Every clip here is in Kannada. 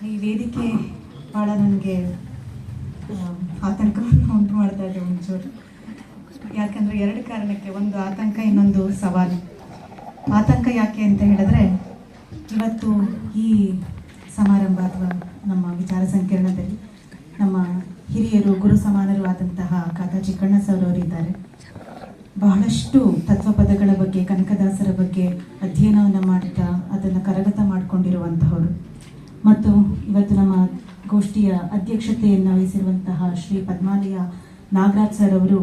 ಈ ವೇದಿಕೆ ಭಾಳ ನನಗೆ ಆತಂಕವನ್ನು ಉಂಟು ಮಾಡ್ತಾ ಇದೆ ಒಂಚೂರು. ಯಾಕಂದರೆ ಎರಡು ಕಾರಣಕ್ಕೆ, ಒಂದು ಆತಂಕ, ಇನ್ನೊಂದು ಸವಾಲು. ಆತಂಕ ಯಾಕೆ ಅಂತ ಹೇಳಿದ್ರೆ, ಇವತ್ತು ಈ ಸಮಾರಂಭ ಅಥವಾ ನಮ್ಮ ವಿಚಾರ ಸಂಕಿರಣದಲ್ಲಿ ನಮ್ಮ ಹಿರಿಯರು ಗುರು ಸಮಾನರು ಆದಂತಹ ಕಾಕಾ ಚಿಕ್ಕಣ್ಣ ಸರ್ ಅವರಿದ್ದಾರೆ. ಬಹಳಷ್ಟು ತತ್ವಪದಗಳ ಬಗ್ಗೆ, ಕನಕದಾಸರ ಬಗ್ಗೆ ಅಧ್ಯಯನವನ್ನು ಮಾಡ್ತಾ ಅದನ್ನು ಕರಗತ ಮಾಡಿಕೊಂಡಿರುವಂತಹವರು ಮತ್ತು ಇವತ್ತು ನಮ್ಮ ಗೋಷ್ಠಿಯ ಅಧ್ಯಕ್ಷತೆಯನ್ನು ವಹಿಸಿರುವಂತಹ ಶ್ರೀ ಪದ್ಮಾಲಯ ನಾಗರಾಜ್ ಸರ್ ಅವರು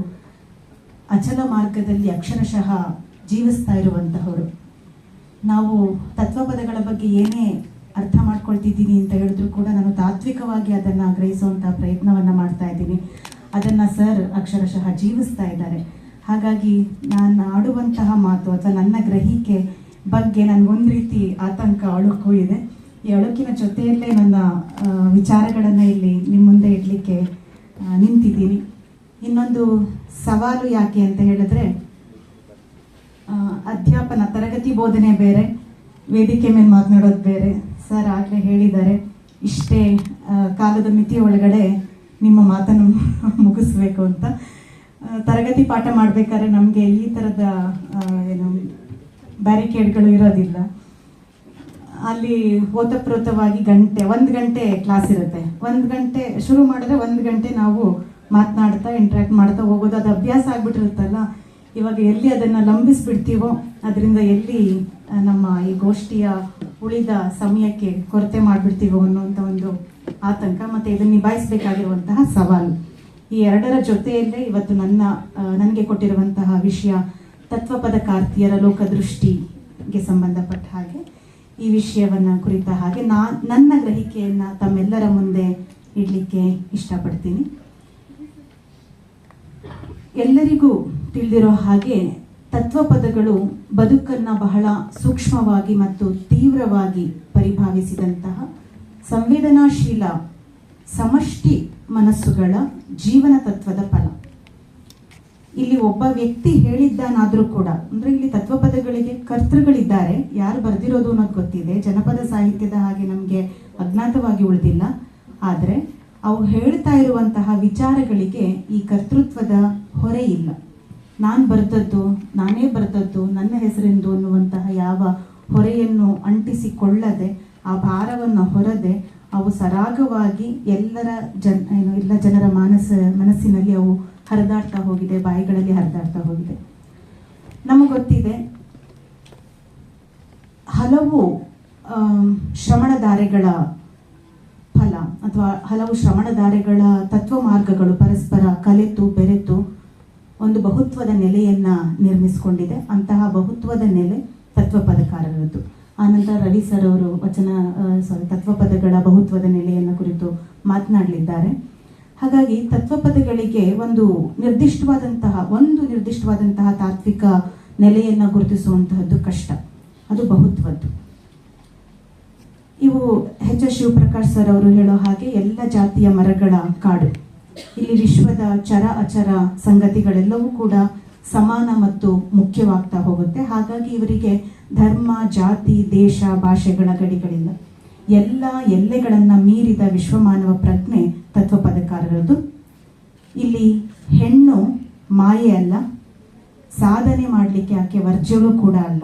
ಅಚಲ ಮಾರ್ಗದಲ್ಲಿ ಅಕ್ಷರಶಃ ಜೀವಿಸ್ತಾ ಇರುವಂತಹವರು. ನಾವು ತತ್ವಪದಗಳ ಬಗ್ಗೆ ಏನೇ ಅರ್ಥ ಮಾಡ್ಕೊಳ್ತಿದ್ದೀನಿ ಅಂತ ಹೇಳಿದ್ರು ಕೂಡ ನಾನು ತಾತ್ವಿಕವಾಗಿ ಅದನ್ನು ಗ್ರಹಿಸುವಂಥ ಪ್ರಯತ್ನವನ್ನು ಮಾಡ್ತಾ ಇದ್ದೀನಿ. ಅದನ್ನು ಸರ್ ಅಕ್ಷರಶಃ ಜೀವಿಸ್ತಾ ಇದ್ದಾರೆ. ಹಾಗಾಗಿ ನಾನು ಆಡುವಂತಹ ಮಾತು ಅಥವಾ ನನ್ನ ಗ್ರಹಿಕೆ ಬಗ್ಗೆ ನನಗೊಂದು ರೀತಿ ಆತಂಕ, ಅಳುಕು ಇದೆ. ಈ ಅಳುಕಿನ ಜೊತೆಯಲ್ಲೇ ನನ್ನ ವಿಚಾರಗಳನ್ನು ಇಲ್ಲಿ ನಿಮ್ಮ ಮುಂದೆ ಇಡಲಿಕ್ಕೆ ನಿಂತಿದ್ದೀನಿ. ಇನ್ನೊಂದು ಸವಾಲು ಯಾಕೆ ಅಂತ ಹೇಳಿದ್ರೆ, ಅಧ್ಯಾಪನ ತರಗತಿ ಬೋಧನೆ ಬೇರೆ, ವೇದಿಕೆ ಮೇಲೆ ಮಾತನಾಡೋದು ಬೇರೆ. ಸರ್ ಆಗಲೇ ಹೇಳಿದ್ದಾರೆ, ಇಷ್ಟೇ ಕಾಲದ ಮಿತಿ ಒಳಗಡೆ ನಿಮ್ಮ ಮಾತನ್ನು ಮುಗಿಸ್ಬೇಕು ಅಂತ. ತರಗತಿ ಪಾಠ ಮಾಡಬೇಕಾದ್ರೆ ನಮಗೆ ಈ ಥರದ ಏನು ಬ್ಯಾರಿಕೇಡ್ಗಳು ಇರೋದಿಲ್ಲ. ಅಲ್ಲಿ ಓತಪ್ರೋತವಾಗಿ ಒಂದು ಗಂಟೆ ಕ್ಲಾಸ್ ಇರುತ್ತೆ. 1 ಗಂಟೆ ಶುರು ಮಾಡಿದ್ರೆ 1 ಗಂಟೆ ನಾವು ಮಾತನಾಡ್ತಾ ಇಂಟ್ರ್ಯಾಕ್ಟ್ ಮಾಡ್ತಾ ಹೋಗೋದು. ಅದು ಅಭ್ಯಾಸ ಆಗ್ಬಿಟ್ಟಿರುತ್ತಲ್ಲ. ಇವಾಗ ಎಲ್ಲಿ ಅದನ್ನು ಲಂಬಿಸ್ಬಿಡ್ತೀವೋ ಅದರಿಂದ ಎಲ್ಲಿ ನಮ್ಮ ಈ ಗೋಷ್ಠಿಯ ಉಳಿದ ಸಮಯಕ್ಕೆ ಕೊರತೆ ಮಾಡಿಬಿಡ್ತೀವೋ ಅನ್ನುವಂಥ ಒಂದು ಆತಂಕ ಮತ್ತು ಇದನ್ನು ನಿಭಾಯಿಸಬೇಕಾಗಿರುವಂತಹ ಸವಾಲು. ಈ ಎರಡರ ಜೊತೆಯಲ್ಲೇ ಇವತ್ತು ನನಗೆ ಕೊಟ್ಟಿರುವಂತಹ ವಿಷಯ ತತ್ವಪದಕಾರ್ತಿಯರ ಲೋಕದೃಷ್ಟಿಗೆ ಸಂಬಂಧಪಟ್ಟ ಹಾಗೆ ಈ ವಿಷಯವನ್ನು ಕುರಿತ ಹಾಗೆ ನನ್ನ ಗ್ರಹಿಕೆಯನ್ನು ತಮ್ಮೆಲ್ಲರ ಮುಂದೆ ಇಡಲಿಕ್ಕೆ ಇಷ್ಟಪಡ್ತೀನಿ. ಎಲ್ಲರಿಗೂ ತಿಳಿದಿರೋ ಹಾಗೆ ತತ್ವಪದಗಳು ಬದುಕನ್ನು ಬಹಳ ಸೂಕ್ಷ್ಮವಾಗಿ ಮತ್ತು ತೀವ್ರವಾಗಿ ಪರಿಭಾವಿಸಿದಂತಹ ಸಂವೇದನಾಶೀಲ ಸಮಷ್ಟಿ ಮನಸ್ಸುಗಳ ಜೀವನ ತತ್ವದ ಫಲ. ಇಲ್ಲಿ ಒಬ್ಬ ವ್ಯಕ್ತಿ ಹೇಳಿದ್ದಾನಾದರೂ ಕೂಡ, ಅಂದರೆ ಇಲ್ಲಿ ತತ್ವಪದಗಳಿಗೆ ಕರ್ತೃಗಳಿದ್ದಾರೆ. ಯಾರು ಬರೆದಿರೋದು ಅನ್ನೋದು ಗೊತ್ತಿದೆ. ಜನಪದ ಸಾಹಿತ್ಯದ ಹಾಗೆ ನಮಗೆ ಅಜ್ಞಾತವಾಗಿ ಉಳಿದಿಲ್ಲ. ಆದರೆ ಅವು ಹೇಳ್ತಾ ಇರುವಂತಹ ವಿಚಾರಗಳಿಗೆ ಈ ಕರ್ತೃತ್ವದ ಹೊರೆ ಇಲ್ಲ. ನಾನೇ ಬರೆದದ್ದು, ನನ್ನ ಹೆಸರಿಂದು ಅನ್ನುವಂತಹ ಯಾವ ಹೊರೆಯನ್ನು ಅಂಟಿಸಿಕೊಳ್ಳದೆ, ಆ ಭಾರವನ್ನು ಹೊರದೆ ಅವು ಸರಾಗವಾಗಿ ಎಲ್ಲ ಜನರ ಮನಸ್ಸಿನಲ್ಲಿ ಅವು ಹರಿದಾಡ್ತಾ ಹೋಗಿದೆ, ಬಾಯಿಗಳಲ್ಲಿ ಹರಿದಾಡ್ತಾ ಹೋಗಿದೆ. ನಮಗೆ ಗೊತ್ತಿದೆ, ಹಲವು ಶ್ರವಣಧಾರೆಗಳ ಫಲ ಅಥವಾ ಹಲವು ಶ್ರವಣಧಾರೆಗಳ ತತ್ವ ಮಾರ್ಗಗಳು ಪರಸ್ಪರ ಕಲೆತು ಬೆರೆತು ಒಂದು ಬಹುತ್ವದ ನೆಲೆಯನ್ನು ನಿರ್ಮಿಸಿಕೊಂಡಿದೆ. ಅಂತಹ ಬಹುತ್ವದ ನೆಲೆ ತತ್ವಪದಕಾರರದ್ದು. ಆನಂತರ ರವಿ ಸರ್ ಅವರು ತತ್ವಪದಗಳ ಬಹುತ್ವದ ನೆಲೆಯನ್ನು ಕುರಿತು ಮಾತನಾಡಲಿದ್ದಾರೆ. ಹಾಗಾಗಿ ತತ್ವಪದಗಳಿಗೆ ಒಂದು ನಿರ್ದಿಷ್ಟವಾದಂತಹ ತಾತ್ವಿಕ ನೆಲೆಯನ್ನು ಗುರುತಿಸುವಂತಹದ್ದು ಕಷ್ಟ. ಅದು ಬಹುತ್ವದ್ದು. ಇವು ಶಿವಪ್ರಕಾಶ್ ಸರ್ ಅವರು ಹೇಳೋ ಹಾಗೆ ಎಲ್ಲ ಜಾತಿಯ ಮರಗಳ ಕಾಡು. ಇಲ್ಲಿ ವಿಶ್ವದ ಚರ ಅಚರ ಸಂಗತಿಗಳೆಲ್ಲವೂ ಕೂಡ ಸಮಾನ ಮತ್ತು ಮುಖ್ಯವಾಗ್ತಾ ಹೋಗುತ್ತೆ. ಹಾಗಾಗಿ ಇವರಿಗೆ ಧರ್ಮ, ಜಾತಿ, ದೇಶ, ಭಾಷೆಗಳ ಗಡಿಗಳಿಲ್ಲ. ಎಲ್ಲ ಎಲ್ಲೆಗಳನ್ನು ಮೀರಿದ ವಿಶ್ವಮಾನವ ಪ್ರಜ್ಞೆ ತತ್ವಪದಕಾರರದು. ಇಲ್ಲಿ ಹೆಣ್ಣು ಮಾಯೆ ಅಲ್ಲ, ಸಾಧನೆ ಮಾಡಲಿಕ್ಕೆ ಆಕೆ ವರ್ಜ್ಯವೂ ಕೂಡ ಅಲ್ಲ.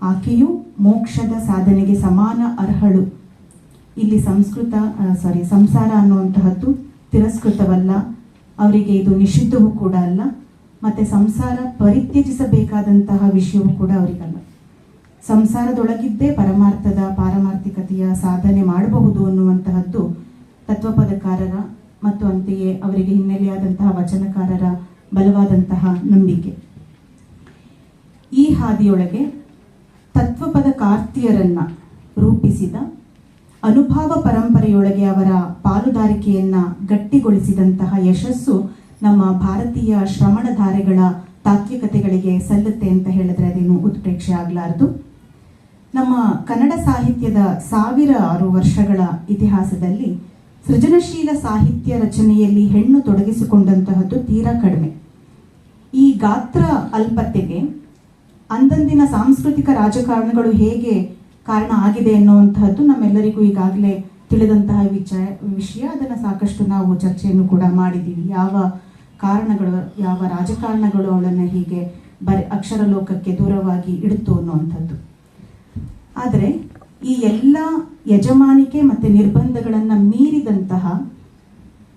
ಆಕೆಯು ಮೋಕ್ಷದ ಸಾಧನೆಗೆ ಸಮಾನ ಅರ್ಹಳು. ಇಲ್ಲಿ ಸಂಸಾರ ಅನ್ನುವಂತಹದ್ದು ತಿರಸ್ಕೃತವಲ್ಲ, ಅವರಿಗೆ ಇದು ನಿಷಿದ್ಧವೂ ಕೂಡ ಅಲ್ಲ, ಮತ್ತು ಸಂಸಾರ ಪರಿತ್ಯಜಿಸಬೇಕಾದಂತಹ ವಿಷಯವೂ ಕೂಡ ಅವರಿಗಲ್ಲ. ಸಂಸಾರದೊಳಗಿದ್ದೇ ಪಾರಮಾರ್ಥಿಕತೆಯ ಸಾಧನೆ ಮಾಡಬಹುದು ಅನ್ನುವಂತಹದ್ದು ತತ್ವಪದಕಾರರ ಮತ್ತು ಅಂತೆಯೇ ಅವರಿಗೆ ಹಿನ್ನೆಲೆಯಾದಂತಹ ವಚನಕಾರರ ಬಲವಾದಂತಹ ನಂಬಿಕೆ. ಈ ಹಾದಿಯೊಳಗೆ ತತ್ವಪದಕಾರ್ತಿಯರನ್ನ ರೂಪಿಸಿದ ಅನುಭವ ಪರಂಪರೆಯೊಳಗೆ ಅವರ ಪಾಲುದಾರಿಕೆಯನ್ನ ಗಟ್ಟಿಗೊಳಿಸಿದಂತಹ ಯಶಸ್ಸು ನಮ್ಮ ಭಾರತೀಯ ಶ್ರವಣಧಾರೆಗಳ ತಾತ್ವಿಕತೆಗಳಿಗೆ ಸಲ್ಲುತ್ತೆ ಅಂತ ಹೇಳಿದ್ರೆ ಅದೇನು ಉತ್ಪ್ರೇಕ್ಷೆ ಆಗಲಾರದು. ನಮ್ಮ ಕನ್ನಡ ಸಾಹಿತ್ಯದ 1000 ವರ್ಷಗಳ ಇತಿಹಾಸದಲ್ಲಿ ಸೃಜನಶೀಲ ಸಾಹಿತ್ಯ ರಚನೆಯಲ್ಲಿ ಹೆಣ್ಣು ತೊಡಗಿಸಿಕೊಂಡಂತಹದ್ದು ತೀರಾ ಕಡಿಮೆ. ಈ ಗಾತ್ರ ಅಲ್ಪತೆಗೆ ಅಂದಂದಿನ ಸಾಂಸ್ಕೃತಿಕ ರಾಜಕಾರಣಗಳು ಹೇಗೆ ಕಾರಣ ಆಗಿದೆ ಎನ್ನುವಂತಹದ್ದು ನಮ್ಮೆಲ್ಲರಿಗೂ ಈಗಾಗಲೇ ತಿಳಿದಂತಹ ವಿಷಯ. ಅದನ್ನು ಸಾಕಷ್ಟು ನಾವು ಚರ್ಚೆಯನ್ನು ಕೂಡ ಮಾಡಿದ್ದೀವಿ. ಯಾವ ಕಾರಣಗಳು, ಯಾವ ರಾಜಕಾರಣಗಳು ಅವಳನ್ನು ಹೀಗೆ ಅಕ್ಷರ ಲೋಕಕ್ಕೆ ದೂರವಾಗಿ ಇಡ್ತು ಅನ್ನುವಂಥದ್ದು. ಆದರೆ ಈ ಎಲ್ಲ ಯಜಮಾನಿಕೆ ಮತ್ತು ನಿರ್ಬಂಧಗಳನ್ನು ಮೀರಿದಂತಹ,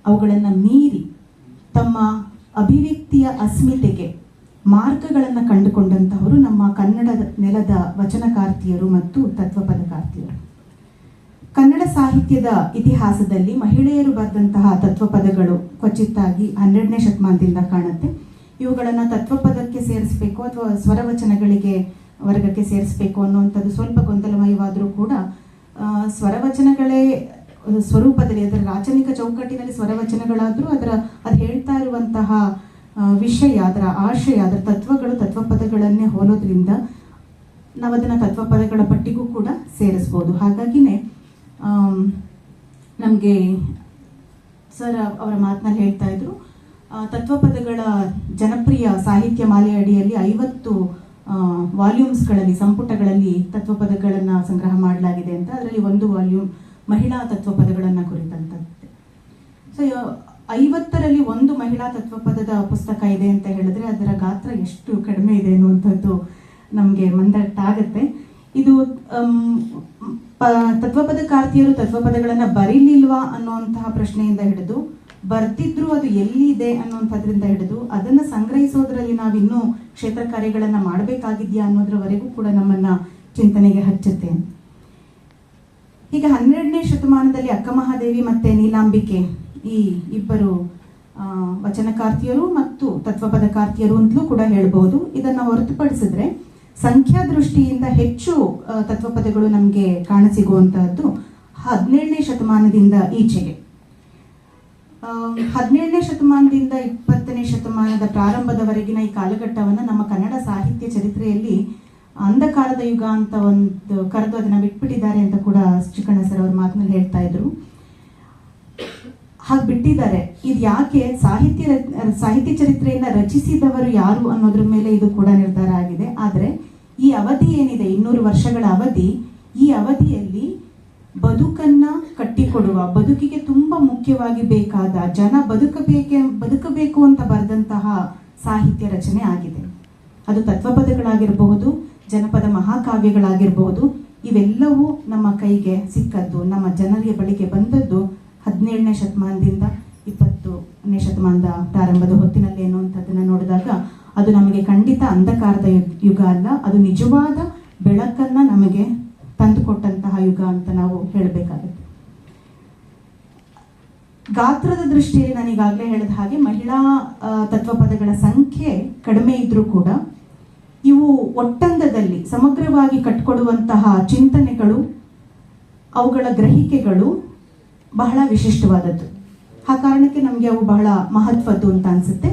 ಅವುಗಳನ್ನು ಮೀರಿ ತಮ್ಮ ಅಭಿವ್ಯಕ್ತಿಯ ಅಸ್ಮಿತೆಗೆ ಮಾರ್ಗಗಳನ್ನು ಕಂಡುಕೊಂಡಂತಹವರು ನಮ್ಮ ಕನ್ನಡದ ನೆಲದ ವಚನಕಾರ್ತಿಯರು ಮತ್ತು ತತ್ವಪದಕಾರ್ತಿಯರು. ಕನ್ನಡ ಸಾಹಿತ್ಯದ ಇತಿಹಾಸದಲ್ಲಿ ಮಹಿಳೆಯರು ಬರೆದಂತಹ ತತ್ವಪದಗಳು ಕ್ವಚಿತ್ತಾಗಿ 12ನೇ ಶತಮಾನದಿಂದ ಕಾಣುತ್ತೆ. ಇವುಗಳನ್ನು ತತ್ವಪದಕ್ಕೆ ಸೇರಿಸಬೇಕು ಅಥವಾ ಸ್ವರವಚನಗಳಿಗೆ ವರ್ಗಕ್ಕೆ ಸೇರಿಸಬೇಕು ಅನ್ನುವಂಥದ್ದು ಸ್ವಲ್ಪ ಗೊಂದಲಮಯವಾದರೂ ಕೂಡ ಸ್ವರವಚನಗಳೇ ಸ್ವರೂಪದಲ್ಲಿ, ಅದರ ರಾಚನಿಕ ಚೌಕಟ್ಟಿನಲ್ಲಿ ಸ್ವರವಚನಗಳಾದರೂ ಅದು ಹೇಳ್ತಾ ಇರುವಂತಹ ವಿಷಯ, ಅದರ ಆಶಯ, ಅದರ ತತ್ವಗಳು ತತ್ವಪದಗಳನ್ನೇ ಹೋಲೋದ್ರಿಂದ ನಾವು ಅದನ್ನು ತತ್ವಪದಗಳ ಪಟ್ಟಿಗೂ ಕೂಡ ಸೇರಿಸ್ಬೋದು. ಹಾಗಾಗಿನೇ ನಮಗೆ ಸರ್ ಅವರ ಮಾತಿನಲ್ಲಿ ಹೇಳ್ತಾ ಇದ್ರು, ತತ್ವಪದಗಳ ಜನಪ್ರಿಯ ಸಾಹಿತ್ಯ ಮಾಲೆ ಅಡಿಯಲ್ಲಿ 50 ವಾಲ್ಯೂಮ್ಸ್ಗಳಲ್ಲಿ, ಸಂಪುಟಗಳಲ್ಲಿ ತತ್ವಪದಗಳನ್ನು ಸಂಗ್ರಹ ಮಾಡಲಾಗಿದೆ ಅಂತ. ಅದರಲ್ಲಿ ಒಂದು ವಾಲ್ಯೂಮ್ ಮಹಿಳಾ ತತ್ವಪದಗಳನ್ನು ಕುರಿತಂಥದ್ದು. ಸೊ 50ರಲ್ಲಿ ಒಂದು ಮಹಿಳಾ ತತ್ವಪದದ ಪುಸ್ತಕ ಇದೆ ಅಂತ ಹೇಳಿದ್ರೆ ಅದರ ಗಾತ್ರ ಎಷ್ಟು ಕಡಿಮೆ ಇದೆ ಅನ್ನುವಂಥದ್ದು ನಮಗೆ ಮಂದಟ್ಟಾಗತ್ತೆ. ಇದು ತತ್ವಪದಕಾರ್ತಿಯರು ತತ್ವಪದಗಳನ್ನು ಬರೀಲಿಲ್ವಾ ಅನ್ನುವಂತಹ ಪ್ರಶ್ನೆಯಿಂದ ಹಿಡಿದು, ಬರ್ತಿದ್ರು ಅದು ಎಲ್ಲಿದೆ ಅನ್ನುವಂಥದ್ರಿಂದ ಹಿಡಿದು ಅದನ್ನು ಸಂಗ್ರಹಿಸೋದ್ರಲ್ಲಿ ನಾವಿನ್ನೂ ಕ್ಷೇತ್ರ ಕಾರ್ಯಗಳನ್ನು ಮಾಡಬೇಕಾಗಿದೆಯಾ ಅನ್ನೋದ್ರವರೆಗೂ ಕೂಡ ನಮ್ಮನ್ನ ಚಿಂತನೆಗೆ ಹಚ್ಚುತ್ತೆ. ಈಗ 12ನೇ ಶತಮಾನದಲ್ಲಿ ಅಕ್ಕಮಹಾದೇವಿ ಮತ್ತೆ ನೀಲಾಂಬಿಕೆ ಈ ಇಬ್ಬರು ವಚನಕಾರ್ತಿಯರು ಮತ್ತು ತತ್ವಪದಕಾರ್ತಿಯರು ಅಂತಲೂ ಕೂಡ ಹೇಳ್ಬೋದು. ಇದನ್ನು ಹೊರತುಪಡಿಸಿದ್ರೆ ಸಂಖ್ಯಾ ದೃಷ್ಟಿಯಿಂದ ಹೆಚ್ಚು ತತ್ವಪದಗಳು ನಮಗೆ ಕಾಣಸಿಗುವಂತಹದ್ದು 17ನೇ ಶತಮಾನದಿಂದ ಈಚೆಗೆ. 17ನೇ ಶತಮಾನದಿಂದ 20ನೇ ಶತಮಾನದ ಪ್ರಾರಂಭದವರೆಗಿನ ಈ ಕಾಲಘಟ್ಟವನ್ನು ನಮ್ಮ ಕನ್ನಡ ಸಾಹಿತ್ಯ ಚರಿತ್ರೆಯಲ್ಲಿ ಅಂಧಕಾರದ ಯುಗ ಅಂತ ಒಂದು ಕರೆದು ಅದನ್ನ ಬಿಟ್ಬಿಟ್ಟಿದ್ದಾರೆ ಅಂತ ಕೂಡ ಚಿಕ್ಕಣ್ಣ ಸರ್ ಅವ್ರ ಮಾತಿನಲ್ಲಿ ಹೇಳ್ತಾ ಇದ್ರು. ಹಾಗೆ ಬಿಟ್ಟಿದ್ದಾರೆ. ಇದು ಯಾಕೆ, ಸಾಹಿತ್ಯ ಚರಿತ್ರೆಯನ್ನ ರಚಿಸಿದವರು ಯಾರು ಅನ್ನೋದ್ರ ಮೇಲೆ ಇದು ಕೂಡ ನಿರ್ಧಾರ ಆಗಿದೆ. ಆದರೆ ಈ ಅವಧಿ ಏನಿದೆ 200 ವರ್ಷಗಳ ಅವಧಿ, ಈ ಅವಧಿಯಲ್ಲಿ ಬದುಕನ್ನ ಕಟ್ಟಿಕೊಡುವ, ಬದುಕಿಗೆ ತುಂಬಾ ಮುಖ್ಯವಾಗಿ ಬೇಕಾದ, ಜನ ಬದುಕಬೇಕು ಅಂತ ಬರೆದಂತಹ ಸಾಹಿತ್ಯ ರಚನೆ ಆಗಿದೆ. ಅದು ತತ್ವಪದಗಳಾಗಿರಬಹುದು, ಜನಪದ ಮಹಾಕಾವ್ಯಗಳಾಗಿರಬಹುದು. ಇವೆಲ್ಲವೂ ನಮ್ಮ ಕೈಗೆ ಸಿಕ್ಕದ್ದು, ನಮ್ಮ ಜನರ ಬಳಿಗೆ ಬಂದದ್ದು 17ನೇ ಶತಮಾನದಿಂದ 20ನೇ ಶತಮಾನದ ಪ್ರಾರಂಭದ ಹೊತ್ತಿನಲ್ಲಿ ಅನ್ನುವಂಥದ್ದನ್ನು ನೋಡಿದಾಗ ಅದು ನಮಗೆ ಖಂಡಿತ ಅಂಧಕಾರದ ಯುಗ ಅಲ್ಲ, ಅದು ನಿಜವಾದ ಬೆಳಕನ್ನ ನಮಗೆ ತಂದುಕೊಟ್ಟಂತಹ ಯುಗ ಅಂತ ನಾವು ಹೇಳಬೇಕಾಗುತ್ತೆ. ಗಾತ್ರದ ದೃಷ್ಟಿಯಲ್ಲಿ ನಾನು ಈಗಾಗಲೇ ಹೇಳಿದ ಹಾಗೆ ಮಹಿಳಾ ತತ್ವಪದಗಳ ಸಂಖ್ಯೆ ಕಡಿಮೆ ಇದ್ರೂ ಕೂಡ ಇವು ಒಟ್ಟಂದದಲ್ಲಿ ಸಮಗ್ರವಾಗಿ ಕಟ್ಕೊಡುವಂತಹ ಚಿಂತನೆಗಳು, ಅವುಗಳ ಗ್ರಹಿಕೆಗಳು ಬಹಳ ವಿಶಿಷ್ಟವಾದದ್ದು. ಆ ಕಾರಣಕ್ಕೆ ನಮಗೆ ಅವು ಬಹಳ ಮಹತ್ವದ್ದು ಅಂತ ಅನ್ಸುತ್ತೆ.